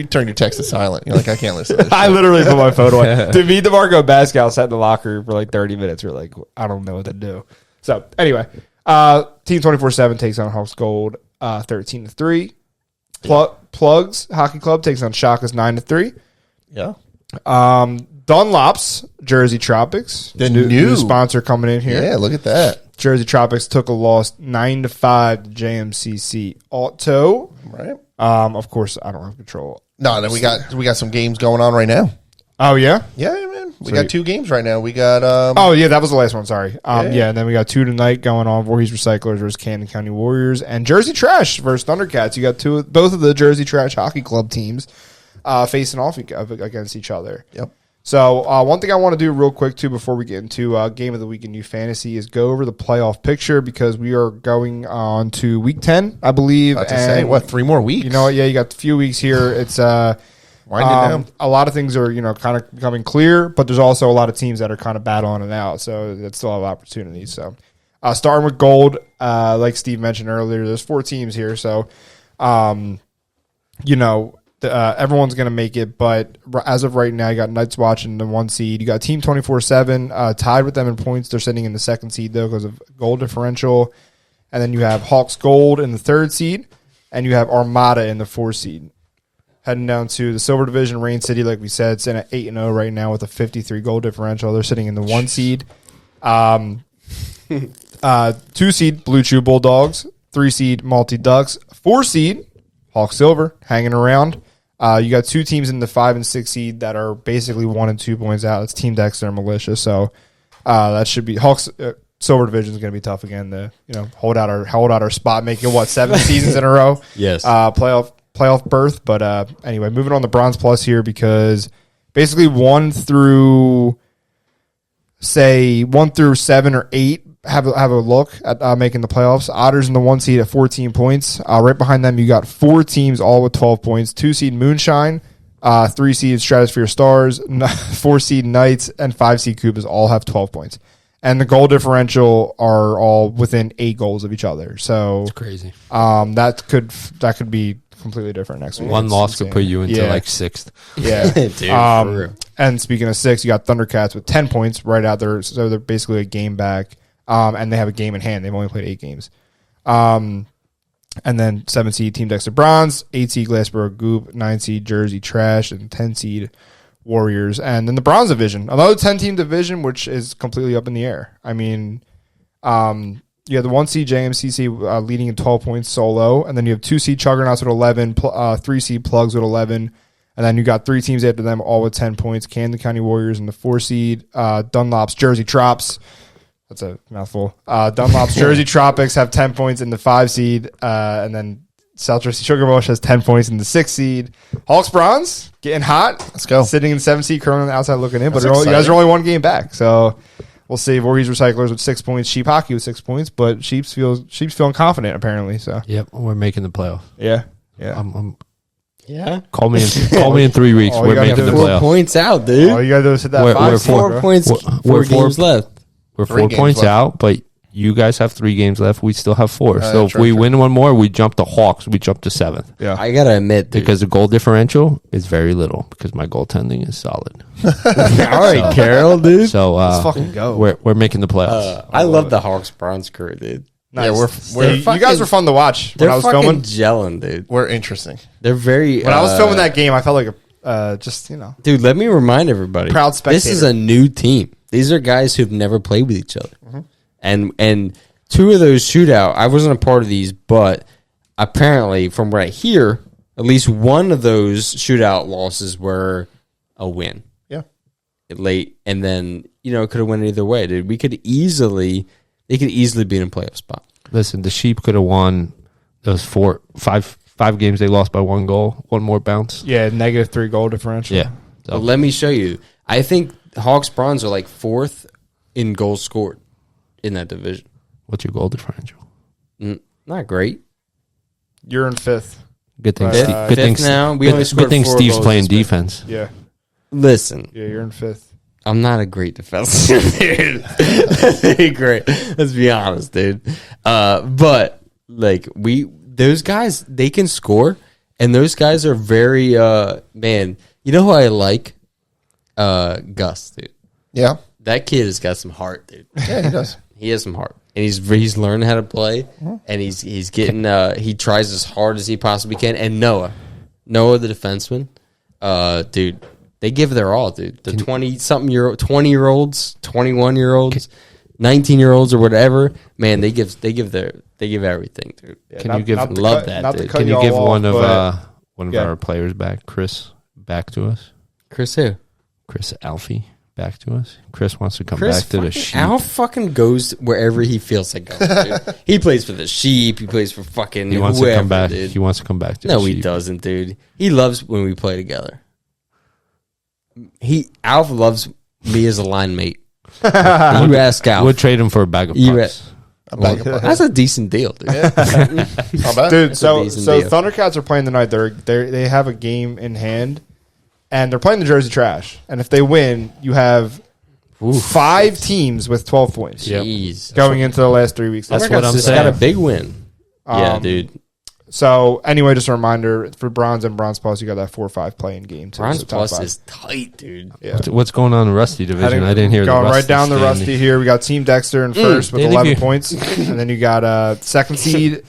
turned your text to silent. You're like, I can't listen to this. I literally put my phone away. To me, DeMarco Bascal sat in the locker for like 30 minutes. We're like, I don't know what to do. So anyway, Team 24/7 takes on Hawks Gold 13-3. Plugs Hockey Club takes on Shaka's 9-3. Yeah. Dunlop's Jersey Tropics, The new new sponsor coming in here. Yeah, look at that. Jersey Tropics took a loss 9-5 to JMCC Auto. Right. Of course, I don't have control. No, then we got some games going on right now. Oh yeah. Yeah, man. We got 2 games right now. We got Oh yeah, that was the last one. Sorry. Yeah. Yeah, and then we got 2 tonight going on. Voorhees Recyclers versus Camden County Warriors and Jersey Trash versus Thundercats. You got both of the Jersey Trash Hockey Club teams facing off against each other. Yep. So one thing I want to do real quick too before we get into Game of the Week in New Fantasy is go over the playoff picture because we are going on to Week 10, I believe. About to say, what, 3 more weeks? You know what? Yeah, you got a few weeks here. It's Winding down. a lot of things are kind of becoming clear, but there's also a lot of teams that are kind of battling it out. So that's still have opportunities. So starting with gold, like Steve mentioned earlier, there's 4 teams here. So everyone's going to make it, but as of right now, you got Knights watching the 1 seed. You got Team 24/7 tied with them in points. They're sitting in the 2nd seed though because of goal differential, and then you have Hawks Gold in the 3rd seed, and you have Armada in the 4th seed. Heading down to the Silver Division, Rain City, like we said, sitting at 8-0 right now with a 53 goal differential. They're sitting in the 1 seed. 2 seed Blue Chew Bulldogs, 3 seed Malty Ducks, 4 seed Hawk Silver hanging around. You got 2 teams in the 5 and 6 seed that are basically 1 and 2 points out. It's Team Dexter and Militia. So that should be Hawks. Silver Division is going to be tough again to hold out our spot, making 7 seasons in a row. Yes. Playoff berth. But anyway, moving on to Bronze Plus here because basically 1 through 7 or 8 have a look at making the playoffs. Otters in the 1 seed at 14 points. Right behind them, you got 4 teams all with 12 points. 2 seed Moonshine, 3 seed Stratosphere Stars, 4 seed Knights, and 5 seed Koopas all have 12 points. And the goal differential are all within 8 goals of each other. So It's crazy. that could be completely different next week. One It's loss could insane. put you into Yeah. 6th. Yeah. Dude, for real. And speaking of 6, you got Thundercats with 10 points right out there. So they're basically a game back. And they have a game in hand. They've only played 8 games. And then 7 seed Team Dexter Bronze, 8 seed Glassboro Goop, 9 seed Jersey Trash, and 10 seed Warriors. And then the Bronze Division, another 10-team division, which is completely up in the air. I mean, you have the 1 seed JMCC leading in 12 points solo, and then you have 2 seed Chuggernauts with 11, 3 seed Plugs with 11, and then you got 3 teams after them all with 10 points. Camden County Warriors in the 4 seed, Dunlop's Jersey Trops. That's a mouthful. Dunlop's Jersey Tropics have 10 points in the 5 seed, and then South Jersey Sugar Bush has 10 points in the 6th seed. Hawks Bronze getting hot. Let's go. Sitting in 7th seed, currently on the outside looking in. That's But you guys exciting. are only one game back. So we'll see. Voorhees Recyclers with 6 points. Sheep Hockey with 6 points. But Sheep's feeling confident, apparently. So Yep, we're making the playoff. yeah. Yeah. Call me in 3 weeks. All you We're gotta making do the is- 4 playoff. points out, dude. All you got to do is hit that We're 5 four- 4 points, We're 4 games left. We're 3 4 games points left. out, but you guys have 3 games left. We still have 4. So if true, we true. win one more, we jump to Hawks. We jump to 7th. Yeah. I gotta admit, dude. Because the goal differential is very little because my goaltending is solid. All right, Carol, dude. So Let's fucking go. we're making the playoffs. I love the Hawks Bronze crew, dude. Nice. Yeah, Hey, you guys were fun to watch when They're I was fucking filming. gelling, dude. We're interesting. They're very. When I was filming that game, I felt like just, dude, let me remind everybody. Proud This is spectator. a new team. These are guys who've never played with each other, and 2 of those shootout. I wasn't a part of these, but apparently, from what I hear, at least one of those shootout losses were a win. Yeah. Late, and then it could have went either way, dude. They could easily be in a playoff spot. Listen, the Sheep could have won those 5 games they lost by 1 goal, 1 more bounce. Yeah, -3 goal differential. Yeah. So, But let me show you. I think Hawks Bronze are like 4th in goals scored in that division. what's your goal differential? Not great. You're in 5th. Good thing. Good Good thing. Fifth now. We only Good scored thing 4 Steve's goals playing this week. defense. Yeah. Listen, Yeah, you're in 5th. I'm not a great defensive dude. Great. Let's be honest, dude. But like those guys, they can score, and those guys are very man. You know who I like? Gus, dude. Yeah. That kid has got some heart, dude. Yeah, he does. He has some heart, and he's learning how to play, and he's getting he tries as hard as he possibly can. And Noah, the defenseman, dude, they give their all, dude. The 20-year-olds, 21-year-olds, 19-year-olds, or whatever, man, they give everything, dude. Can you give not to love cut- that, not to dude. cut Can you y'all give off, one of but- yeah. our players back, Chris, back to us? Chris who? Chris Alfie back to us. Chris wants to come back to the Sheep. Al fucking goes wherever he feels like going, dude. He plays for the Sheep. He plays for fucking He wants whoever, to come back. dude. He wants to come back to No, the he Sheep. doesn't, dude. He loves when we play together. Alf loves me as a line mate. You ask Alf. We'll trade him for a bag of You pucks. A bag of pucks. That's a decent deal, dude. Not bad. Dude, so decent deal. Thundercats are playing tonight. They have a game in hand, and they're playing the Jersey Trash. And if they win, you have 5 teams with 12 points Jeez. going into the last 3 weeks. That's Thundercats what I'm just saying. got a big win. Yeah, Um, dude. So anyway, just a reminder for Bronze and Bronze Plus, you got that 4-5 playing game. Too, Bronze so top Plus 5. is tight, dude. Yeah. What's going on in the Rusty division? I didn't hear the Going Rusty right down the standing. Rusty here. We got Team Dexter in first with they 11 leave you. points, and then you got 2nd seed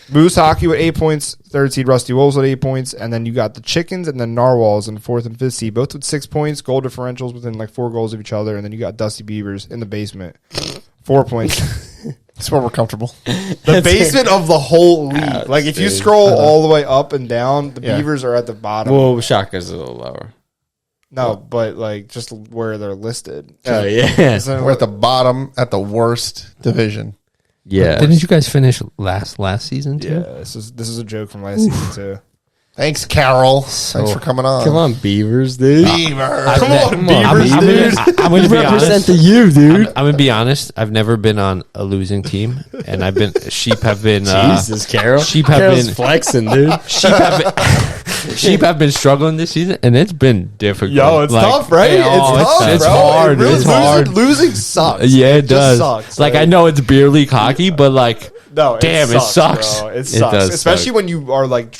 Moose Hockey with 8 points, 3rd seed Rusty Wolves with 8 points, and then you got the Chickens and then Narwhals in 4th and 5th seed, both with 6 points, goal differentials within like 4 goals of each other, and then you got Dusty Beavers in the basement, 4 points. That's where we're comfortable. The basement of the whole league. Ouch, Like if you dude. scroll all the way up and down, the Yeah. Beavers are at the bottom. Well, Shaka's a little lower. No, but like just where they're listed. Oh, yeah. Isn't We're at the bottom at the worst division. Yeah. Didn't you guys finish last season too? Yeah, this is a joke from last season too. Thanks, Carol. Thanks for coming on. Come on, Beavers, dude. Beaver. Come on, I'm Beavers, dude. going to be Represent honest. the U, dude. I'm going to be honest. I've never been on a losing team, and Sheep have been. Jesus, Carol. Sheep have Carol's been- flexing, dude. Sheep have been struggling this season, and it's been difficult. Yo, it's Like, tough, right? yeah, It's it's tough, bro. hard. It really- It's hard. Losing sucks. Yeah, it just does. sucks. Like I know it's beer league hockey, but like, No, damn, it sucks. Bro. It It sucks, does especially suck. when you are like,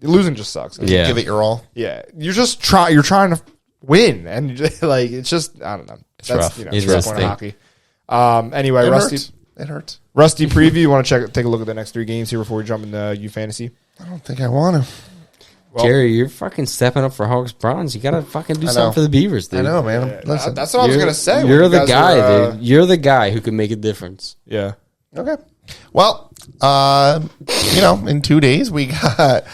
losing just sucks. Yeah. Give it your all. Yeah, you're just you're trying to win, and you just, like it's just I don't know. That's rough. it's It's the point of rusty. hockey. Anyway, It Rusty hurts. It hurts. Rusty preview. You want to take a look at the next 3 games here before we jump into U Fantasy? I don't think I want to. Well- Jerry, you're fucking stepping up for Hawks Bronze. You gotta fucking do I know. something for the Beavers, dude. I know, man. Listen. That's what I was gonna say. when You're you the guys guy, were, dude. You're the guy who can make a difference. Yeah. Okay. Well, in 2 days we got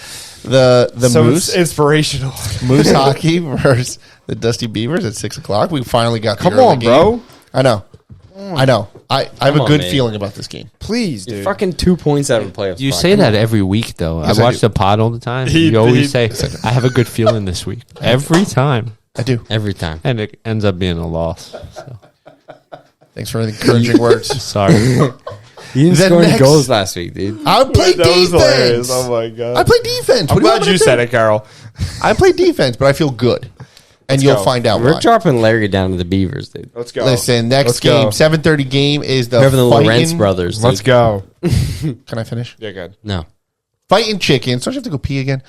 the So Moose it's inspirational. Moose Hockey versus the Dusty Beavers at 6:00. We finally got the Come early on, game. bro. I know. I know. I have Come a on, good man. feeling about this game. Please, You're dude. fucking 2 points out of the playoffs. You spot. say Come that on. every week, though. Yes, I I watch do. the pod all the time. You always say, I have a good feeling this week. Every time. I do. every time. And it ends up being a loss. So. Thanks for the encouraging words. Sorry. You didn't The score any next- goals last week, dude. I played That was hilarious. defense. Oh my god. I play defense. I'm glad you said it, Carol. I play defense, but I feel good. And you'll go. find out We're why. dropping Larry down to the Beavers, dude. Let's go. Listen, next Let's game, go. 7:30 game is the Better than the fighting- Lawrence brothers. Dude. Let's go. Can I finish? Yeah, good. No. Fighting chickens. Don't you have to go pee again?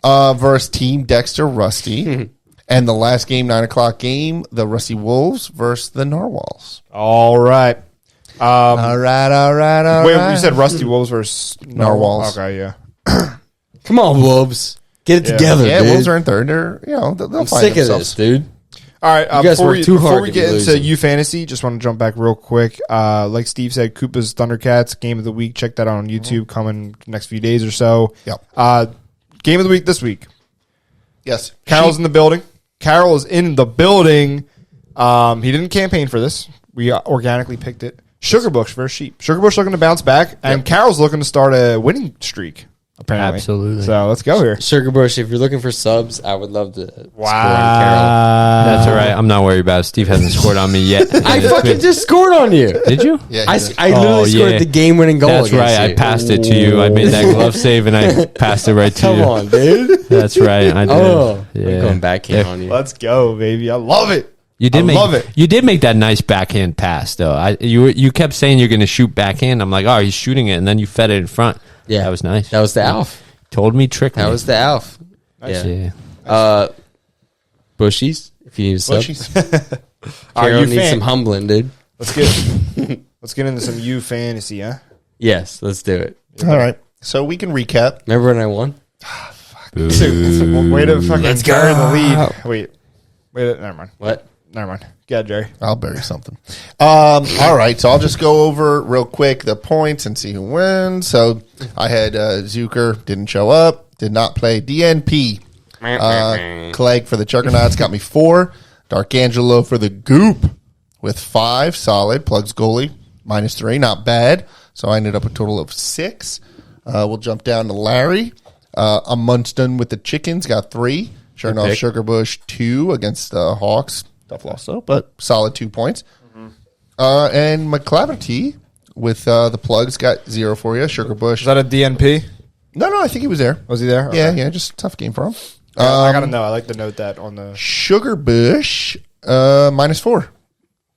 Versus Team Dexter Rusty. And the last game, 9 o'clock game, the Rusty Wolves versus the Narwhals. All right. All right. Wait, you said Rusty Wolves versus Narwhals. Okay, yeah. Come on, Wolves. Get it Yeah. together, Yeah, dude. Wolves are in third. They're, they'll I'm find sick of themselves. this, dude. All right, You guys before work too hard before we to be get into losing. U Fantasy, just want to jump back real quick. Like Steve said, Koopa's Thundercats Game of the Week. Check that out on YouTube. Coming next few days or so. Yep. Game of the Week this week. Yes. Carol's in the building. Carol is in the building. He didn't campaign for this. We organically picked it. Sugarbush versus Sheep. Sugarbush looking to bounce back, and Carol's looking to start a winning streak. Apparently, Absolutely. So let's go here. Sugar Bush, if you're looking for subs, I would love to score on That's all right. I'm not worried about it. Steve hasn't scored on me yet. Carol. I fucking just scored on you. Did you? Yeah, I he did. literally scored the game-winning goal. That's against right. you. I passed it to you. I made that glove save and I passed it right to Come you. on, dude. That's right. I did. Oh, yeah. we're going backhand on you. Let's go, baby. I love it. You did I love it. You did make that nice backhand pass, though. You kept saying you're going to shoot backhand. I'm like, oh, he's shooting it, and then you fed it in front. Yeah, that was nice. That was the Alf. Told me, tricked me. That was the Alf. Yeah. Bushies, if you need a sub. Bushies. Carol you needs fan? some humbling, dude. Let's get into some U Fantasy, huh? Yes, let's do it. All right. So we can recap. Remember when I won? Way to fucking Let's bury go. the lead. Wait, never mind. What? Never mind. Yeah, Jerry. I'll bury something. All right. So I'll just go over real quick the points and see who wins. So I had Zucker, didn't show up, did not play. DNP. Clegg for the Juggernauts got me 4. Darkangelo for the Goop with 5. Solid. Plugs goalie -3. Not bad. So I ended up a total of 6. We'll jump down to Larry. Munson with the Chickens got 3. Sure enough, pick. Sugarbush 2 against the Hawks. Tough loss though, but solid 2 points. And McClaverty with the Plugs got 0 for you. Sugarbush. Is that a DNP? No, I think he was there. Was he there? Yeah, Okay. yeah, just a tough game for him. I gotta know. I like to note that on the. Sugarbush -4.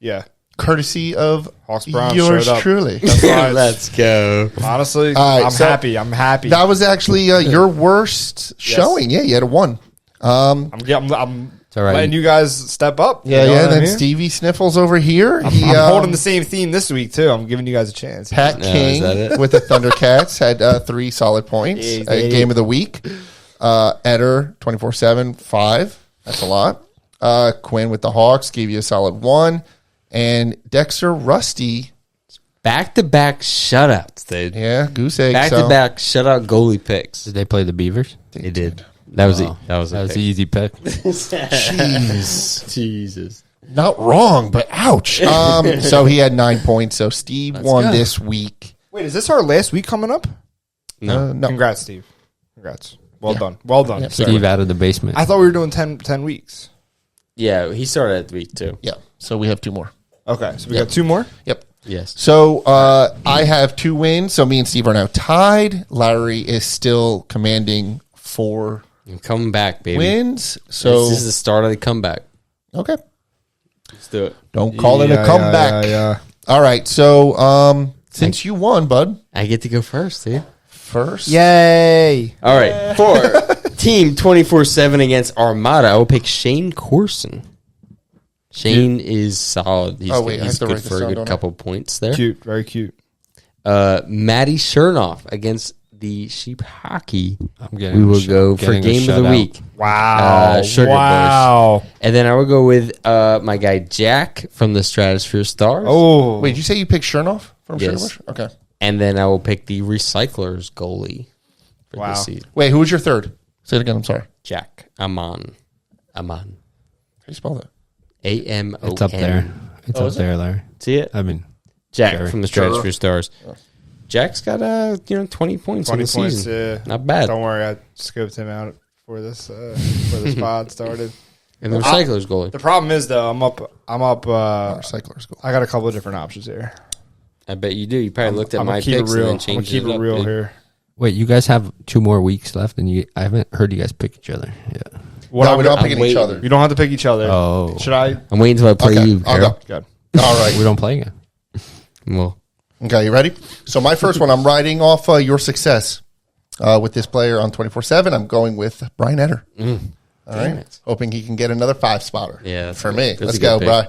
Yeah. Courtesy of Hawks Browns yours showed up. truly. That's why Let's go. honestly, All right, I'm so- happy. I'm happy. That was actually your worst showing. Yeah, you had a 1. I'm all right. letting you guys step up. Yeah, You know yeah. what I Then mean? Stevie Sniffles over here. I'm holding the same theme this week too. I'm giving you guys a chance. Pat No, is King that it? with the Thundercats had 3 solid points. Yeah, Game of the week. Eder 24/7 5. That's a lot. Quinn with the Hawks gave you a solid 1, and Dexter Rusty. Back-to-back shutouts, dude. Yeah, goose egg. Back-to-back shutout goalie picks. Did they play the Beavers? They did. That was it. That was That a was pick. the easy pick. Jeez. Jesus. Not wrong, but ouch. So he had 9 points. So Steve won go. this week. Wait, is this our last week coming up? No. No. Congrats, Steve. Congrats. Well done. Well done. Yeah. Steve out of the basement. I thought we were doing 10 weeks. Yeah, he started at week 2. Yeah. So we have 2 more. Okay, so we got 2 more. Yep. Yes. So I have 2 wins. So me and Steve are now tied. Larry is still commanding 4 I'm coming back, baby. wins. So This is the start of the comeback. okay. Let's do it. Don't call it a Yeah, comeback. Yeah. All right. So since you won, bud, I get to go first, dude. first. Yay. All right. For Team 24/7 against Armada, I will pick Shane Corson. Shane is solid. He's, Oh, wait, I he's have to good write this for a down, good don't I? couple points there. Cute. Very cute. Matty Chernoff against the Sheep Hockey. I'm getting We will a go for getting a game of the shutout. week. Wow. Sugar wow. And then I will go with my guy Jack from the Stratosphere Stars. Oh. Wait, did you say you picked Chernoff from Yes. Sugarbush? Okay. And then I will pick the Recyclers goalie for Wow. this season. Wait, who was your third? Say it again. I'm sorry. Jack Amon. How do you spell that? AMON. It's up there. It's up there, Larry. See it? I mean, Jack Jerry. from the Stratosphere Stars. Jack's got 20 points 20 in the points. season. Not bad. Don't worry, I scoped him out before this pod started. And the Recyclers goalie. The problem is though, I'm up. Recyclers goal. I got a couple of different options here. I bet you do. You probably looked at I'm my gonna keep it picks real. and I'm then gonna changed keep it it up, real dude. here. wait, you guys have 2 more weeks left, and I haven't heard you guys pick each other. Yeah. No, we're not picking each waiting. other. You don't have to pick each other. Oh. Should I? I'm waiting until I play Okay, you, I'll Carol. go. Good. All right. We don't play again. Well, Okay, you ready? So my first one, I'm riding off your success with this player on 24/7. I'm going with Brian Etter. All right, it. hoping he can get another 5-spotter. Yeah, that's for good. me. That's Let's a go, good Brian.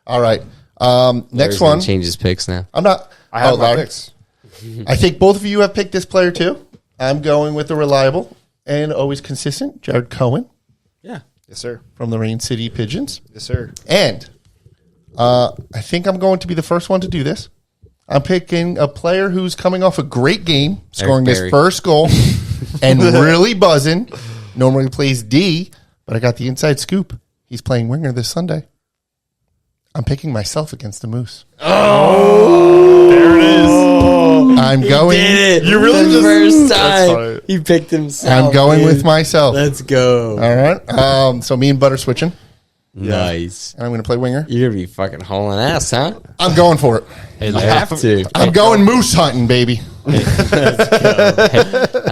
All right, Larry's next gonna one. change his picks now. I'm not. I have my Larry. picks. I think both of you have picked this player too. I'm going with the reliable and always consistent Jared Cohen Yeah. Yes, sir. from the Rain City Pigeons. Yes, sir. And I think I'm going to be the first one to do this. I'm picking a player who's coming off a great game, scoring his Berry. first goal, and really buzzing. Normally plays D, but I got the inside scoop. He's playing winger this Sunday. I'm picking myself against the Moose. There it is. I'm going. You really the just- first That's time funny. he picked himself. I'm going dude. with myself. Let's go. All right. So me and Butter switching, Nice. and I'm going to play winger. You're gonna be fucking hauling ass, huh? I'm going for it. Hey, You Larry. have to. I'm going moose hunting, baby. I'm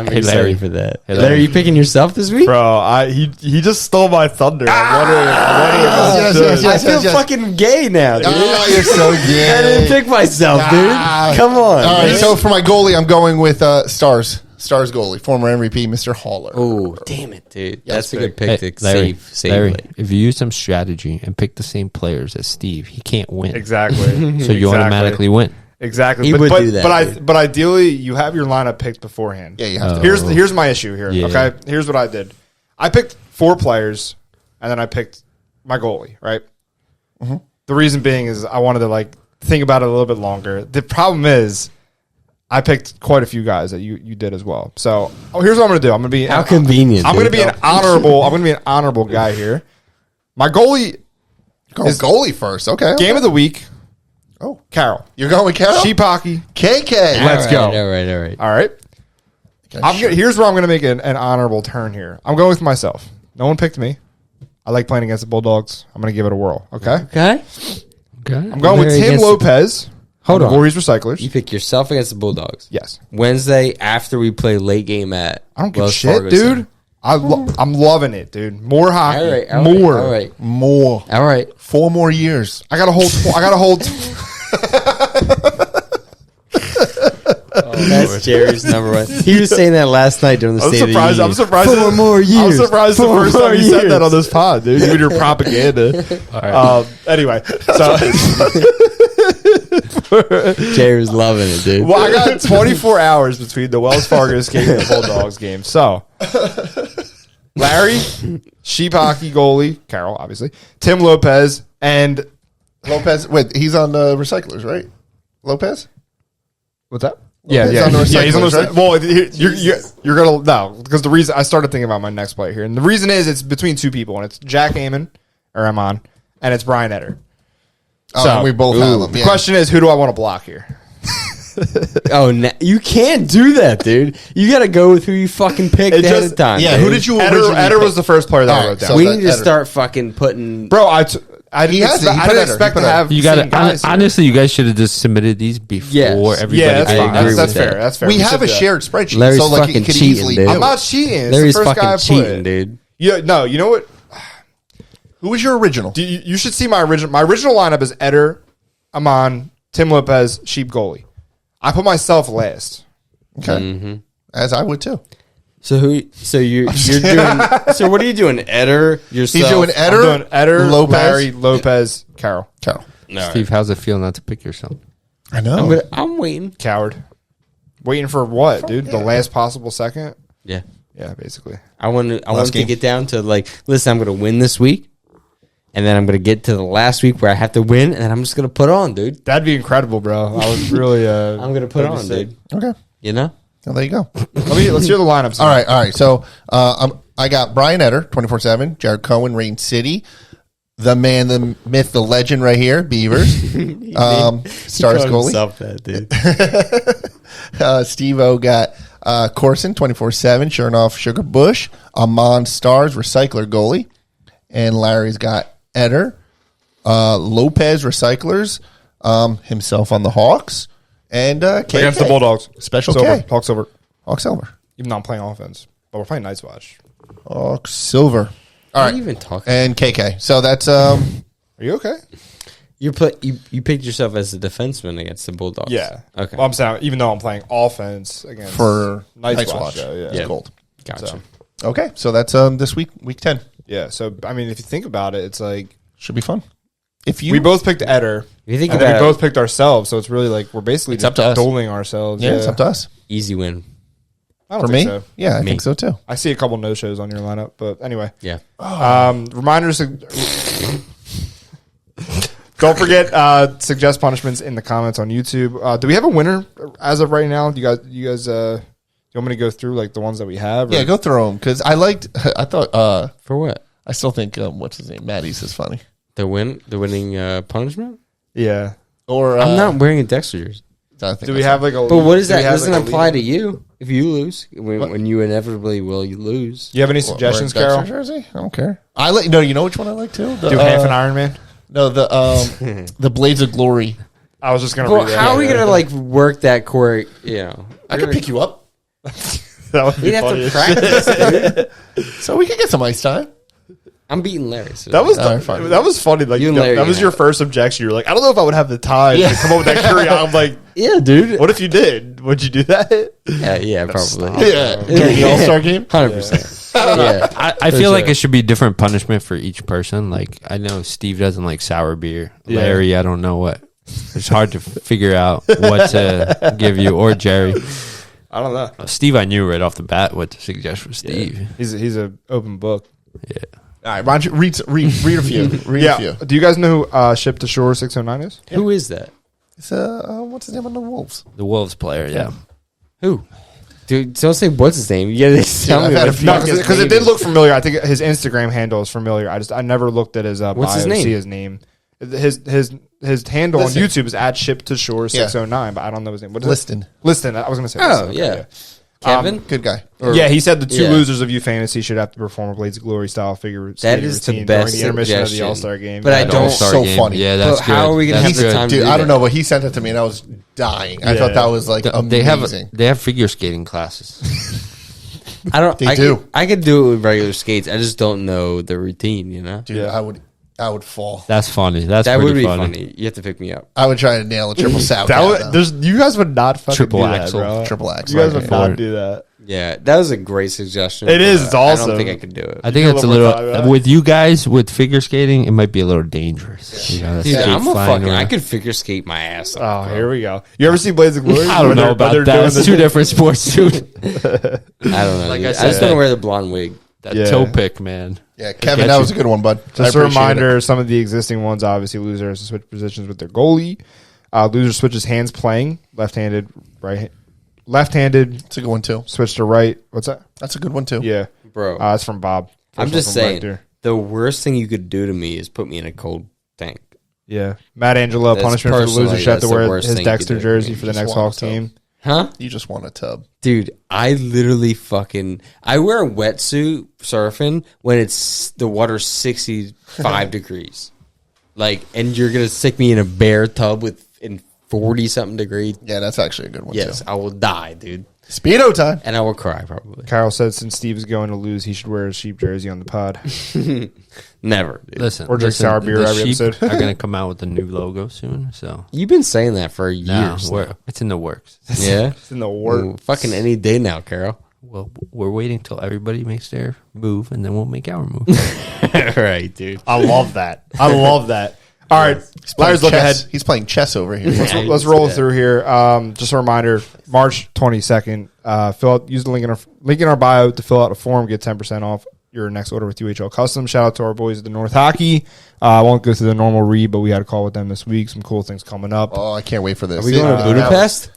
Hey, excited Larry. for that. Hey, Larry, Larry. you picking yourself this week? Bro, he just stole my thunder. I'm wondering Yes, if yes, I'm yes, I feel yes. fucking gay now, dude. Oh, you're so I didn't gay. pick myself, dude. Come on. All right, man. so for my goalie, I'm going with Stars goalie, former MVP, Mr. Haller. Oh, damn it, dude. That's a good pick Hey, to Larry, save Larry, late. if you use some strategy and pick the same players as Steve, he can't win. Exactly. So you automatically win. Exactly. He but, would but, do that, But dude. but ideally, you have your lineup picked beforehand. Yeah, you have to. Here's my issue here. Yeah. Okay. Here's what I did. I picked 4 players, and then I picked my goalie. Right. The reason being is I wanted to think about it a little bit longer. The problem is, I picked quite a few guys that you did as well. So here's what I'm gonna do. I'm gonna be How convenient. I'm gonna dude. be an honorable. I'm gonna be an honorable guy here. My goalie Go goalie first. Okay. game of the week. Oh, Carol. you're going with Carol? Sheep hockey. KK. Let's go. All right. All right. Here's where I'm going to make an honorable turn here. I'm going with myself. No one picked me. I like playing against the Bulldogs. I'm going to give it a whirl. Okay. Okay. Okay. I'm going with Larry Tim against- Lopez. Hold the on. Warriors Recyclers. You pick yourself against the Bulldogs. Yes. Wednesday after we play late game at I don't give a Wells shit, Fargo dude. Center. I'm loving it, dude. More hockey. All right. More. All right. More. All right. 4 more years. I got to hold. That's Jerry's number 1. He was saying that last night during the I'm State surprised. of I'm the surprised. 4 more years. I'm surprised the 4 first time more you said that years. on this pod, dude. You and your propaganda. Anyway, so Jerry's loving it, dude. well, I got 24 hours between the Wells Fargo game and the Bulldogs game. So, Larry, sheep hockey goalie, Carol, obviously, Tim Lopez, and Lopez. Wait, he's on the Recyclers, right? Lopez? what's that? Yeah, He's yeah, on the yeah. He's on the Recyclers, right? Well, you're gonna no, because the reason I started thinking about my next player here, and the reason is it's between 2 people, and it's Jack Amon or Amon, and it's Brian Etter. So, we both have him. The Yeah. question is, who do I want to block here? Oh, you can't do that, dude. You got to go with who you fucking picked It ahead just- of time. Yeah, dude. who did you originally Etter pick? was the first player that I All wrote right, down. so We that- need to Etter. start fucking putting. Bro, I didn't He has it. He I put didn't Etter. expect He to put have You got got to honestly. You guys should have just submitted these before Yes. everybody. Yeah, that's I fine. agree That's with fair. that. That's fair. We have should a do that. shared spreadsheet, Larry's so like fucking he could cheating, easily dude. do I'm it. not cheating. It's Larry's the first guy I fucking put. cheating, dude. Yeah, no, you know what? Who was your original? You should see my original. My original lineup is Etter, Amon, Tim Lopez, sheep goalie. I put myself last. Okay. As I would too. So who? So you're doing. So what are you doing? Etter yourself. He's doing I'm Etter, doing Etter, Lopez. Larry, Lopez, Carol. Carol. Steve, how's it feel not to pick yourself? I know. I'm waiting. Coward. Waiting for what, dude? The last possible second? Yeah. Yeah, basically. I want to game. get down to listen, I'm going to win this week, and then I'm going to get to the last week where I have to win, and then I'm just going to put on, dude. That'd be incredible, bro. I was really. I'm going to put that'd be on, sick. dude. Okay. You know? Well, there you go. Let's hear the lineups. All right. So I got Brian Etter, 24/7, Jared Cohen, Rain City, the man, the myth, the legend right here, Beavers. Stars goalie. Steve-O got Corson, 24/7, Chernoff, Sugar Bush, Amon Stars, Recycler goalie. And Larry's got Eder, Lopez, Recyclers, himself on the Hawks, and KK. Against the Bulldogs. Special Silver. K. Hawk Silver. Hawk Silver. Even though I'm playing offense. But we're playing Night's Watch. Hawk Silver. All What right. are you even talking? And KK. So that's Are you okay? You picked yourself as a defenseman against the Bulldogs. Yeah. Okay. Well, I'm saying, even though I'm playing offense against for Night's Watch. Yeah. It's cold. Gotcha. So. Okay. So that's this week 10. Yeah. So, I mean, if you think about it, it's like Should be fun. If you we both picked Eder. If you think And then we about both picked ourselves. So it's really like we're basically It's just up to us. dueling ourselves. yeah, it's up to us. easy win. I don't For me, think so. yeah, I Me. think so too. I see a couple no shows on your lineup, but anyway. Yeah. Reminders. Don't forget, suggest punishments in the comments on YouTube. Do we have a winner as of right now? Do you guys, you want me to go through like the ones that we have? Or? Yeah, go through them because I thought For what? I still think what's his name, Maddie's is funny. The winning punishment? Yeah. Or I'm not wearing a Dexter jersey. I think Do we have like a? But what is do we that? have, Doesn't like, a apply league? to you if you lose when you inevitably will you lose. Do you have any Or suggestions, Dexter Carol? jersey? I don't care. I like no. You know which one I like too? The, Do half an Iron Man? No, the Blades of Glory. I was just gonna. Well, read that. how are we Yeah. gonna like work that core? You know, I could pick you up, That would be we'd have funny. to practice. Dude. so we could get some ice time. I'm beating Larry. So That was All right, fine. that was funny. Like You and Larry that was can your have first objection. You're like, I don't know if I would have the time to come up with that curiosity. I'm like, yeah, dude. what if you did? Would you do that? Yeah, probably. Yeah, during the All Star game. 100%. Yeah. I For feel like sure. it should be different punishment for each person. Like I know Steve doesn't like sour beer. Yeah. Larry, I don't know what. It's hard to figure out what to give you, or Jerry. I don't know. Steve, I knew right off the bat what to suggest for Steve. He's an open book. Yeah. All right, why don't you read a few? Read a Yeah. few. Do you guys know who Ship to Shore 609 is? Who is that? It's what's his name on the Wolves? The Wolves player, yeah. Who? Dude, don't say what's his name. You gotta tell I've me. had what a few- No, his because it name did is. look familiar. I think his Instagram handle is familiar. I never looked at his What's bio his to name? see his name. His handle Listen. on YouTube is at Ship to Shore 609, but I don't know his name. What is Liston. it? Liston. I was going to say. Oh, Liston. Okay, yeah. Kevin? Good guy. Yeah, he said the two Yeah. losers of U Fantasy should have to perform a Blades of Glory style figure skating is the routine best during the intermission of the suggestion. All Star game. But I Yeah. don't- All-Star so game. funny. Yeah, that's But how good. are we gonna That's have the good. time to Dude, do I don't that? know, but he sent it to me and I was dying. I thought that was like amazing. They have figure skating classes. I don't. They I do. Could, I could do it with regular skates. I just don't know the routine. You know. Dude, Yeah. I would fall. That's funny. That's That pretty would be funny. funny. You have to pick me up. I would try to nail a triple sow. That would, you guys would not fucking Triple do axle. that, bro. Triple axle. You guys would Okay. not do that. Yeah, that was a great suggestion. It is, but it's I awesome. don't think I could do it. I think You it's a feel a little little more with you guys with figure skating. It might be a little dangerous. You gotta Dude, skate I'm a flying fucking. around. I could figure skate my ass Oh, off. bro. here we go. You ever see Blades of Glory? I don't When know they're about doing that. It's the- two different sports, dude. I don't know. Like dude. I I said, just want to wear the blonde wig. That Yeah. toe pick, man. Yeah, Kevin, get that you. was a good one, bud. I Just a appreciate reminder, it. some of the existing ones obviously loser has to switch positions with their goalie. Loser switches hands playing, left-handed, right, left-handed, It's a good one too. switch to right. What's that? That's a good one too. Yeah, Bro, that's from Bob. I'm First just one from saying. Rector. The worst thing you could do to me is put me in a cold tank. Yeah, Matt Angelo, That's punishment for the loser personally, should have to that's the wear worst his thing you Dexter could do to jersey me. for the Just next want Hawks to. game. Huh? You just want a tub. Dude, I literally I wear a wetsuit surfing when it's the water's 65 degrees. Like, and you're going to stick me in a bare tub in 40 something degrees. Yeah, that's actually a good one Yes, too. I will die, dude. Speedo time. And I will cry probably. Kyle said since Steve is going to lose, he should wear a sheep jersey on the pod. Never, dude. Listen, Or drink sour beer the every Sheep episode. are gonna come out with a new logo soon, so You've been saying that for now years. it's in the works. Yeah? It's in the work. Ooh, fucking any day now, Carol. Well, we're waiting till everybody makes their move, and then we'll make our move. Right, dude. I love that. I love that. All right, Playing Larry's look chess. ahead. He's playing chess over here. Let's roll through here. Just a reminder: March 22nd. Use the link in our bio to fill out a form. Get 10% off your next order with UHL Custom. Shout out to our boys at the North Hockey. I won't go through the normal read, but we had a call with them this week. Some cool things coming up. Oh, I can't wait for this. Are we going to Budapest?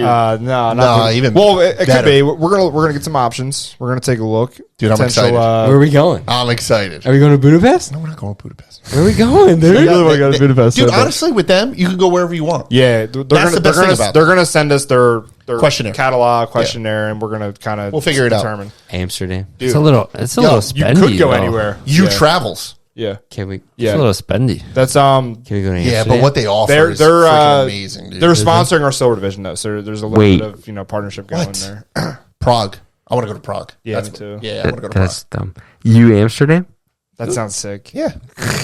No, even well, it could better. be. We're gonna get some options. We're gonna take a look, Dude, I'm excited. Where are we going? I'm excited. Are we going to Budapest? No, we're not going to Budapest. Where are we going, dude? I really want to go to Budapest. Dude, so bad. honestly, with them, you can go wherever you want. Yeah, the best thing about they're gonna send us their Questionnaire. catalog questionnaire, and we're gonna kind of We'll figure it out. determine. Amsterdam. Dude, It's a little you spendy. could go though. anywhere. You yeah. travels. Yeah, Can we? It's yeah. a little spendy. That's Can we go to Amsterdam? Yeah, but what they offer they're is freaking amazing, dude. they're sponsoring our silver division though, so there's a little Wait. bit of partnership going What? there. Prague. I want to go to Prague. Yeah, That's, me too. Yeah, I want to go to Prague. That's dumb. You Amsterdam? That sounds sick. Yeah.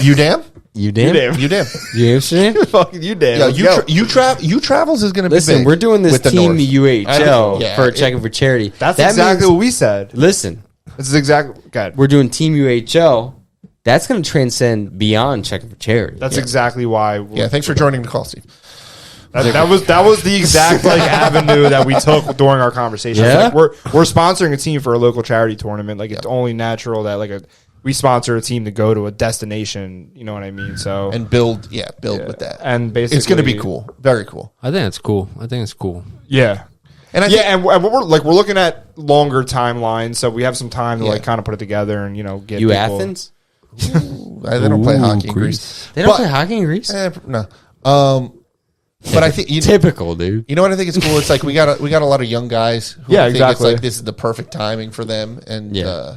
You damn? You damn? You damn. You Amsterdam? Fucking you damn. Yeah, Let's go. you travels is going to be Listen, big we're doing this with the Team North. UAHL Yeah, for checking for charity. That's That exactly means- what we said. Listen, This is exactly good. we're doing Team UHL. That's going to transcend beyond checking for charity. That's exactly why. Yeah, thanks for joining the call, Steve. That was the exact avenue that we took during our conversation. Yeah? Like, we're sponsoring a team for a local charity tournament. Like it's only natural that we sponsor a team to go to a destination. You know what I mean? So And build with that. and basically It's going to be cool. Very cool. I think it's cool. Yeah. And I Yeah, think, and we're looking at longer timelines, so we have some time to kind of put it together and get You people. Athens? they don't play hockey in Greece. They don't But- play hockey in Greece? No. But I think Typical, dude. You know what I think is cool? It's like we got a lot of young guys who Yeah, I think exactly. it's like this is the perfect timing for them. And Yeah.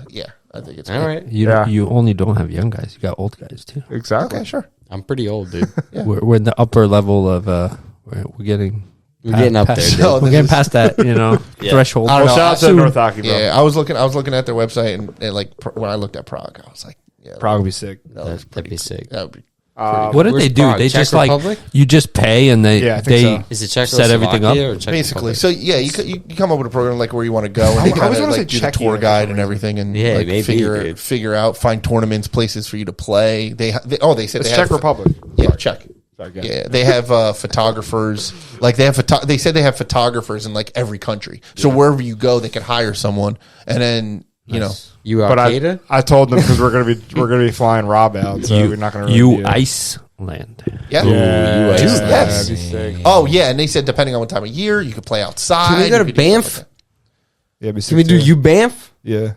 I think it's All cool. right. You only don't have young guys. You got old guys too. Exactly. Okay, sure. I'm pretty old, dude. We're in the upper level of we're getting We're getting up there, past, dude. No, we're this getting is- past that threshold. I don't know. Shout out to Soon- North Hockey, bro. Yeah, I was looking at their website and when I looked at Prague, I was like, yeah, Probably be sick. That'd be sick. that would be. What did Where's they do? Prague? They Czech just Republic? you just pay and they Yeah, I think so. Is it set everything up? Czechoslovakia or Czech Basically, Republic? so yeah, you come up with a program like where you want to go, and they I kind always of wanna say like do the Czechia tour for guide some and everything, and Yeah, like maybe, dude. figure out, find tournaments, places for you to play. They said It's they Czech have Republic. Yeah, Czech. Sorry, go Yeah, they have photographers. Like they said they have photographers in like every country. So wherever you go, they can hire someone, and then You But Al Qaeda? I told them because we're gonna be flying Rob out, so we're not gonna really you do it. Iceland. yeah. you Dude, Iceland. Yes. that'd be sick. Oh yeah, and they said depending on what time of year, you could play outside. Can we go you to could do stuff Banff? like Yeah, it'd be sick Can we do too. you Banff? Yeah,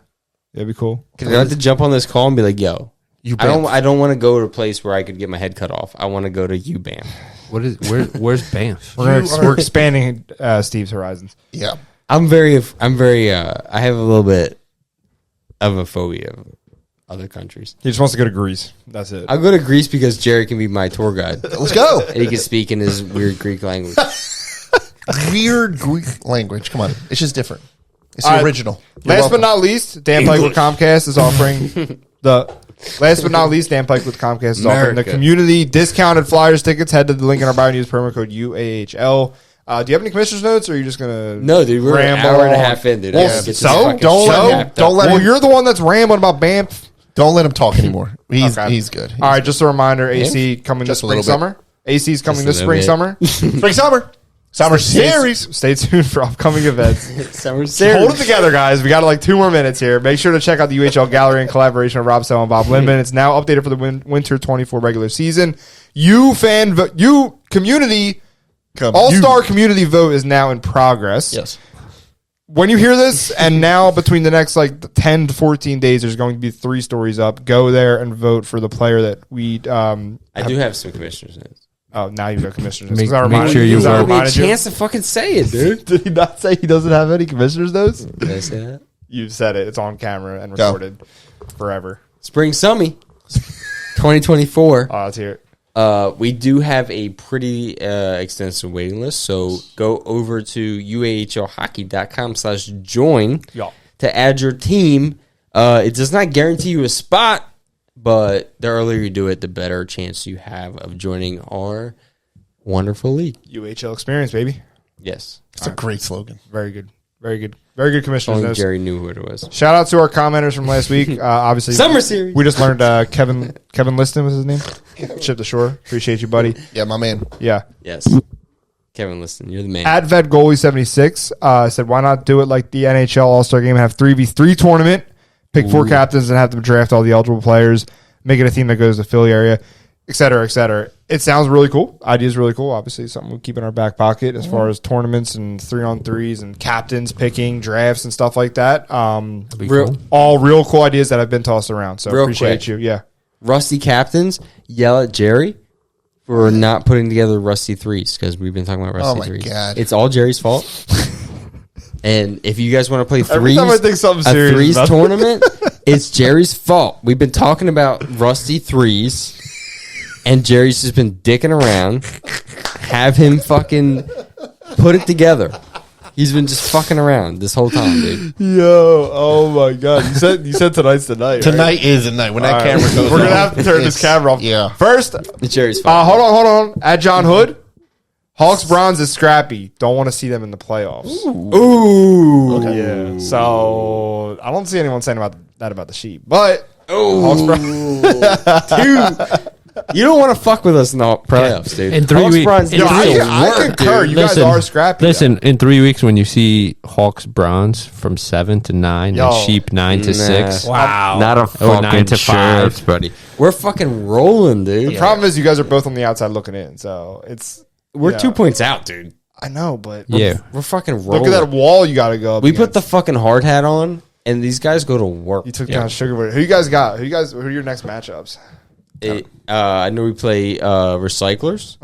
it'd be cool. Because I have to jump on this call and be like, yo, You I don't want to go to a place where I could get my head cut off. I want to go to you Banff. Where's Banff? We're expanding Steve's horizons. yeah. I'm very I have a little bit of a phobia of other countries. He just wants to go to Greece. That's it. I'll go to Greece because Jerry can be my tour guide. Let's go. And he can speak in his weird Greek language. Weird Greek language. Come on, it's just different. It's All the right. original. Last but not least, Dan Pike with Comcast is offering the. Last but not least, Dan Pike with Comcast is offering the America. community discounted Flyers tickets. Head to the link in our bio and use promo code UAHL. Do you have any commissioner's notes, or are you just gonna No, dude, we're an ramble hour and a on? half in, dude. I Well, gotta get this so fucking don't shit let him- wrapped don't up. let Well, him- you're the one that's rambling about Banff. Don't let him talk anymore. He's Okay. he's good. All right, just a reminder: AC coming Just a this spring, little summer. AC's coming Just a this little spring, bit. summer. Spring summer series. Stay tuned for upcoming events. Summer Hold series. it together, guys. We got like 2 more minutes here. Make sure to check out the UHL Gallery in collaboration with Rob Sell and Bob Lindman. It's now updated for the winter 24 regular season. Community All-Star Community Vote is now in progress. Yes. When you hear this, and now between the next 10 to 14 days, there's going to be 3 stories up. Go there and vote for the player that we. I do have some commissioners notes. Oh, now you have commissioners. Make- 'Cause I make reminded sure you because I vote. Give me a reminded you. chance to fucking say it, dude. Did he not say he doesn't have any commissioners notes? Did I say that? You said it. It's on camera and Go. recorded forever. Spring Summy 2024. Oh, let's hear it. We do have a pretty extensive waiting list, so go over to uahlhockey.com/join Yeah. to add your team. It does not guarantee you a spot, but the earlier you do it, the better chance you have of joining our wonderful league. UHL experience, baby. Yes. It's a great slogan. Very good. Very good. Very good commissioners. Only notes. Jerry knew who it was. Shout out to our commenters from last week. Obviously, Summer series. We just learned Kevin Liston was his name. Ship to shore. Appreciate you, buddy. Yeah, my man. Yeah. Yes. Kevin, listen, you're the man. At Vet Goalie 76 said, why not do it like the NHL All-Star Game and have 3v3 tournament, pick 4 captains and have them draft all the eligible players, make it a team that goes to the Philly area, et cetera, et cetera. It sounds really cool. Idea is really cool. Obviously, something we'll keep in our back pocket as far as tournaments and 3-on-3s and captains picking, drafts and stuff like that. All real cool ideas that have been tossed around. So Real appreciate quick. you. Yeah. Rusty captains yell at Jerry for not putting together Rusty threes because we've been talking about Rusty Oh, my threes. God. It's all Jerry's fault. And if you guys want to play Every threes, time I think something a serious threes about it. tournament, it's Jerry's fault. We've been talking about Rusty threes, and Jerry's just been dicking around. Have him fucking put it together. He's been just fucking around this whole time, dude. Yo, oh my God! You said tonight's the night. Tonight is the night when that camera goes. We're gonna off. have to turn this It's- camera off. yeah. First, It's Jerry's fault. hold on. At John Hood, Hawks Bronze is scrappy. Don't want to see them in the playoffs. Ooh. Yeah. So I don't see anyone saying about that about the Sheep, but Hawks Bronze. Dude, you don't want to fuck with us in the playoffs, dude. In 3 Hawks weeks- Bronze in needs three- to I work, concur. dude. You guys are scrappy. Listen, in 3 weeks when you see Hawks Bronze from 7 to 9 Yo. and Sheep 9 to 6. Wow. Not a fucking 9 to 5. chance, buddy. We're fucking rolling, dude. The problem is you guys are both on the outside looking in, so it's. We're yeah. 2 points out, dude. I know, but Yeah. We're fucking rolling. look at that wall you got to go up We put the against. fucking hard hat on, and these guys go to work. You took down Sugar. Who you guys got? Who are your next matchups? I know we play Recyclers.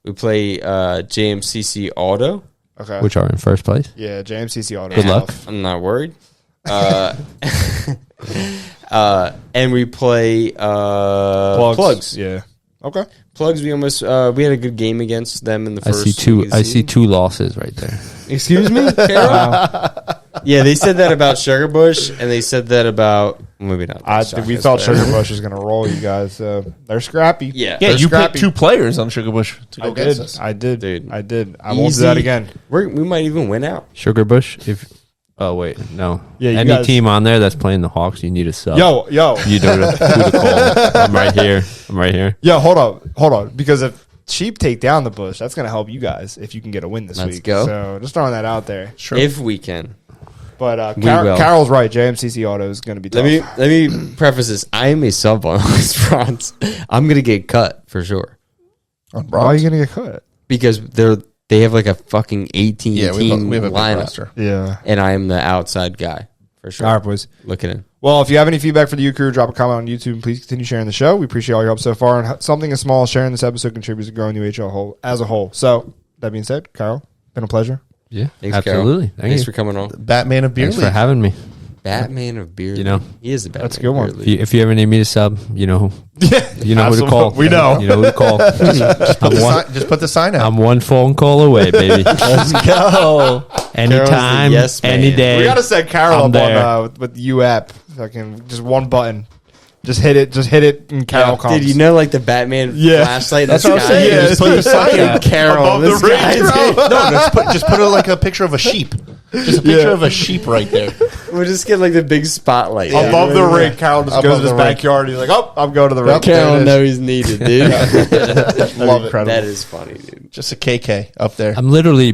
We play JMCC Auto. Okay. Which are in first place. Yeah, JMCC Auto. Good luck. I'm not worried. And we play Plugs. Yeah. Okay. Plugs. We almost we had a good game against them in the I first. see two. week of the I see season. 2 losses right there. Excuse me, Carol? Yeah, they said that about Sugar Bush, and they said that about maybe not. We thought Sugar Bush was going to roll you guys. They're scrappy. Yeah, Yeah, They're you scrappy. picked 2 players on Sugar Bush to go I against did. us. I did. Dude. I did. I won't do that again. We might even win out. Sugar Bush. Oh wait, no. Yeah, you Any guys- team on there that's playing the Hawks, you need a sub. Yo. You know who to call. I'm right here. Yo, hold on. Because if Sheep take down the Bush, that's going to help you guys if you can get a win this Let's week. go. So just throwing that out there. Sure. If we can. But We will. Carol's right. JMCC Auto is going to be tough. Let me preface this. I am a sub on Hawks Bronze. I'm gonna get cut for sure On Why are Bronze. you going to get cut? because they have like a fucking 18 Yeah, team we have a big lineup, roster. Yeah. and I am the outside guy for sure. All right, boys. Looking in. Well, if you have any feedback for the U Crew, drop a comment on YouTube and please continue sharing the show. We appreciate all your help so far. And something as small as sharing this episode contributes to growing the UAHL as a whole. So, that being said, Carol, been a pleasure. Yeah, Thanks, absolutely. Carol. Thanks you. for coming on. Batman of Beer Thanks League. for having me. Batman of Beer. You know. League. He is the Batman. That's a good one. of Beer If you, League. if you ever need me to sub, you know who. Yeah. You know who to call. We know. You know who to call. Just put the sign out. I'm one phone call away, baby. Let's go. Anytime, yes man. any day. We got to set Carol I'm up there. on with the U app. Fucking just one button. Just hit it and Carol comes. Dude, you know, like the Batman Yeah. flashlight. That's in the what I'm sky? saying. Yeah, Just put the sign out. Carol. Above the This ring, guy's- bro. No, just put it like a picture of a sheep. Just a picture of a sheep right there. We'll just get like the big spotlight. Above the ring, Carol just Above goes to his the ring. backyard. He's like, "Oh, I'm going to the ring." Carol There it is. know he's needed, dude. Love it. Incredible. That is funny, dude. Just a KK up there. I'm literally,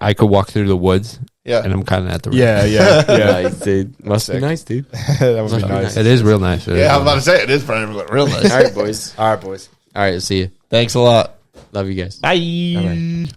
I could walk through the woods, Yeah. and I'm kind of at the rim. Yeah. Nice, dude. Must be nice, dude. That would be Must be nice. nice. It is real nice. It is Yeah, I real was about to say it is probably real nice. All right, boys. All right, boys. All right, see you. Thanks a lot. Love you guys. Bye. Bye-bye.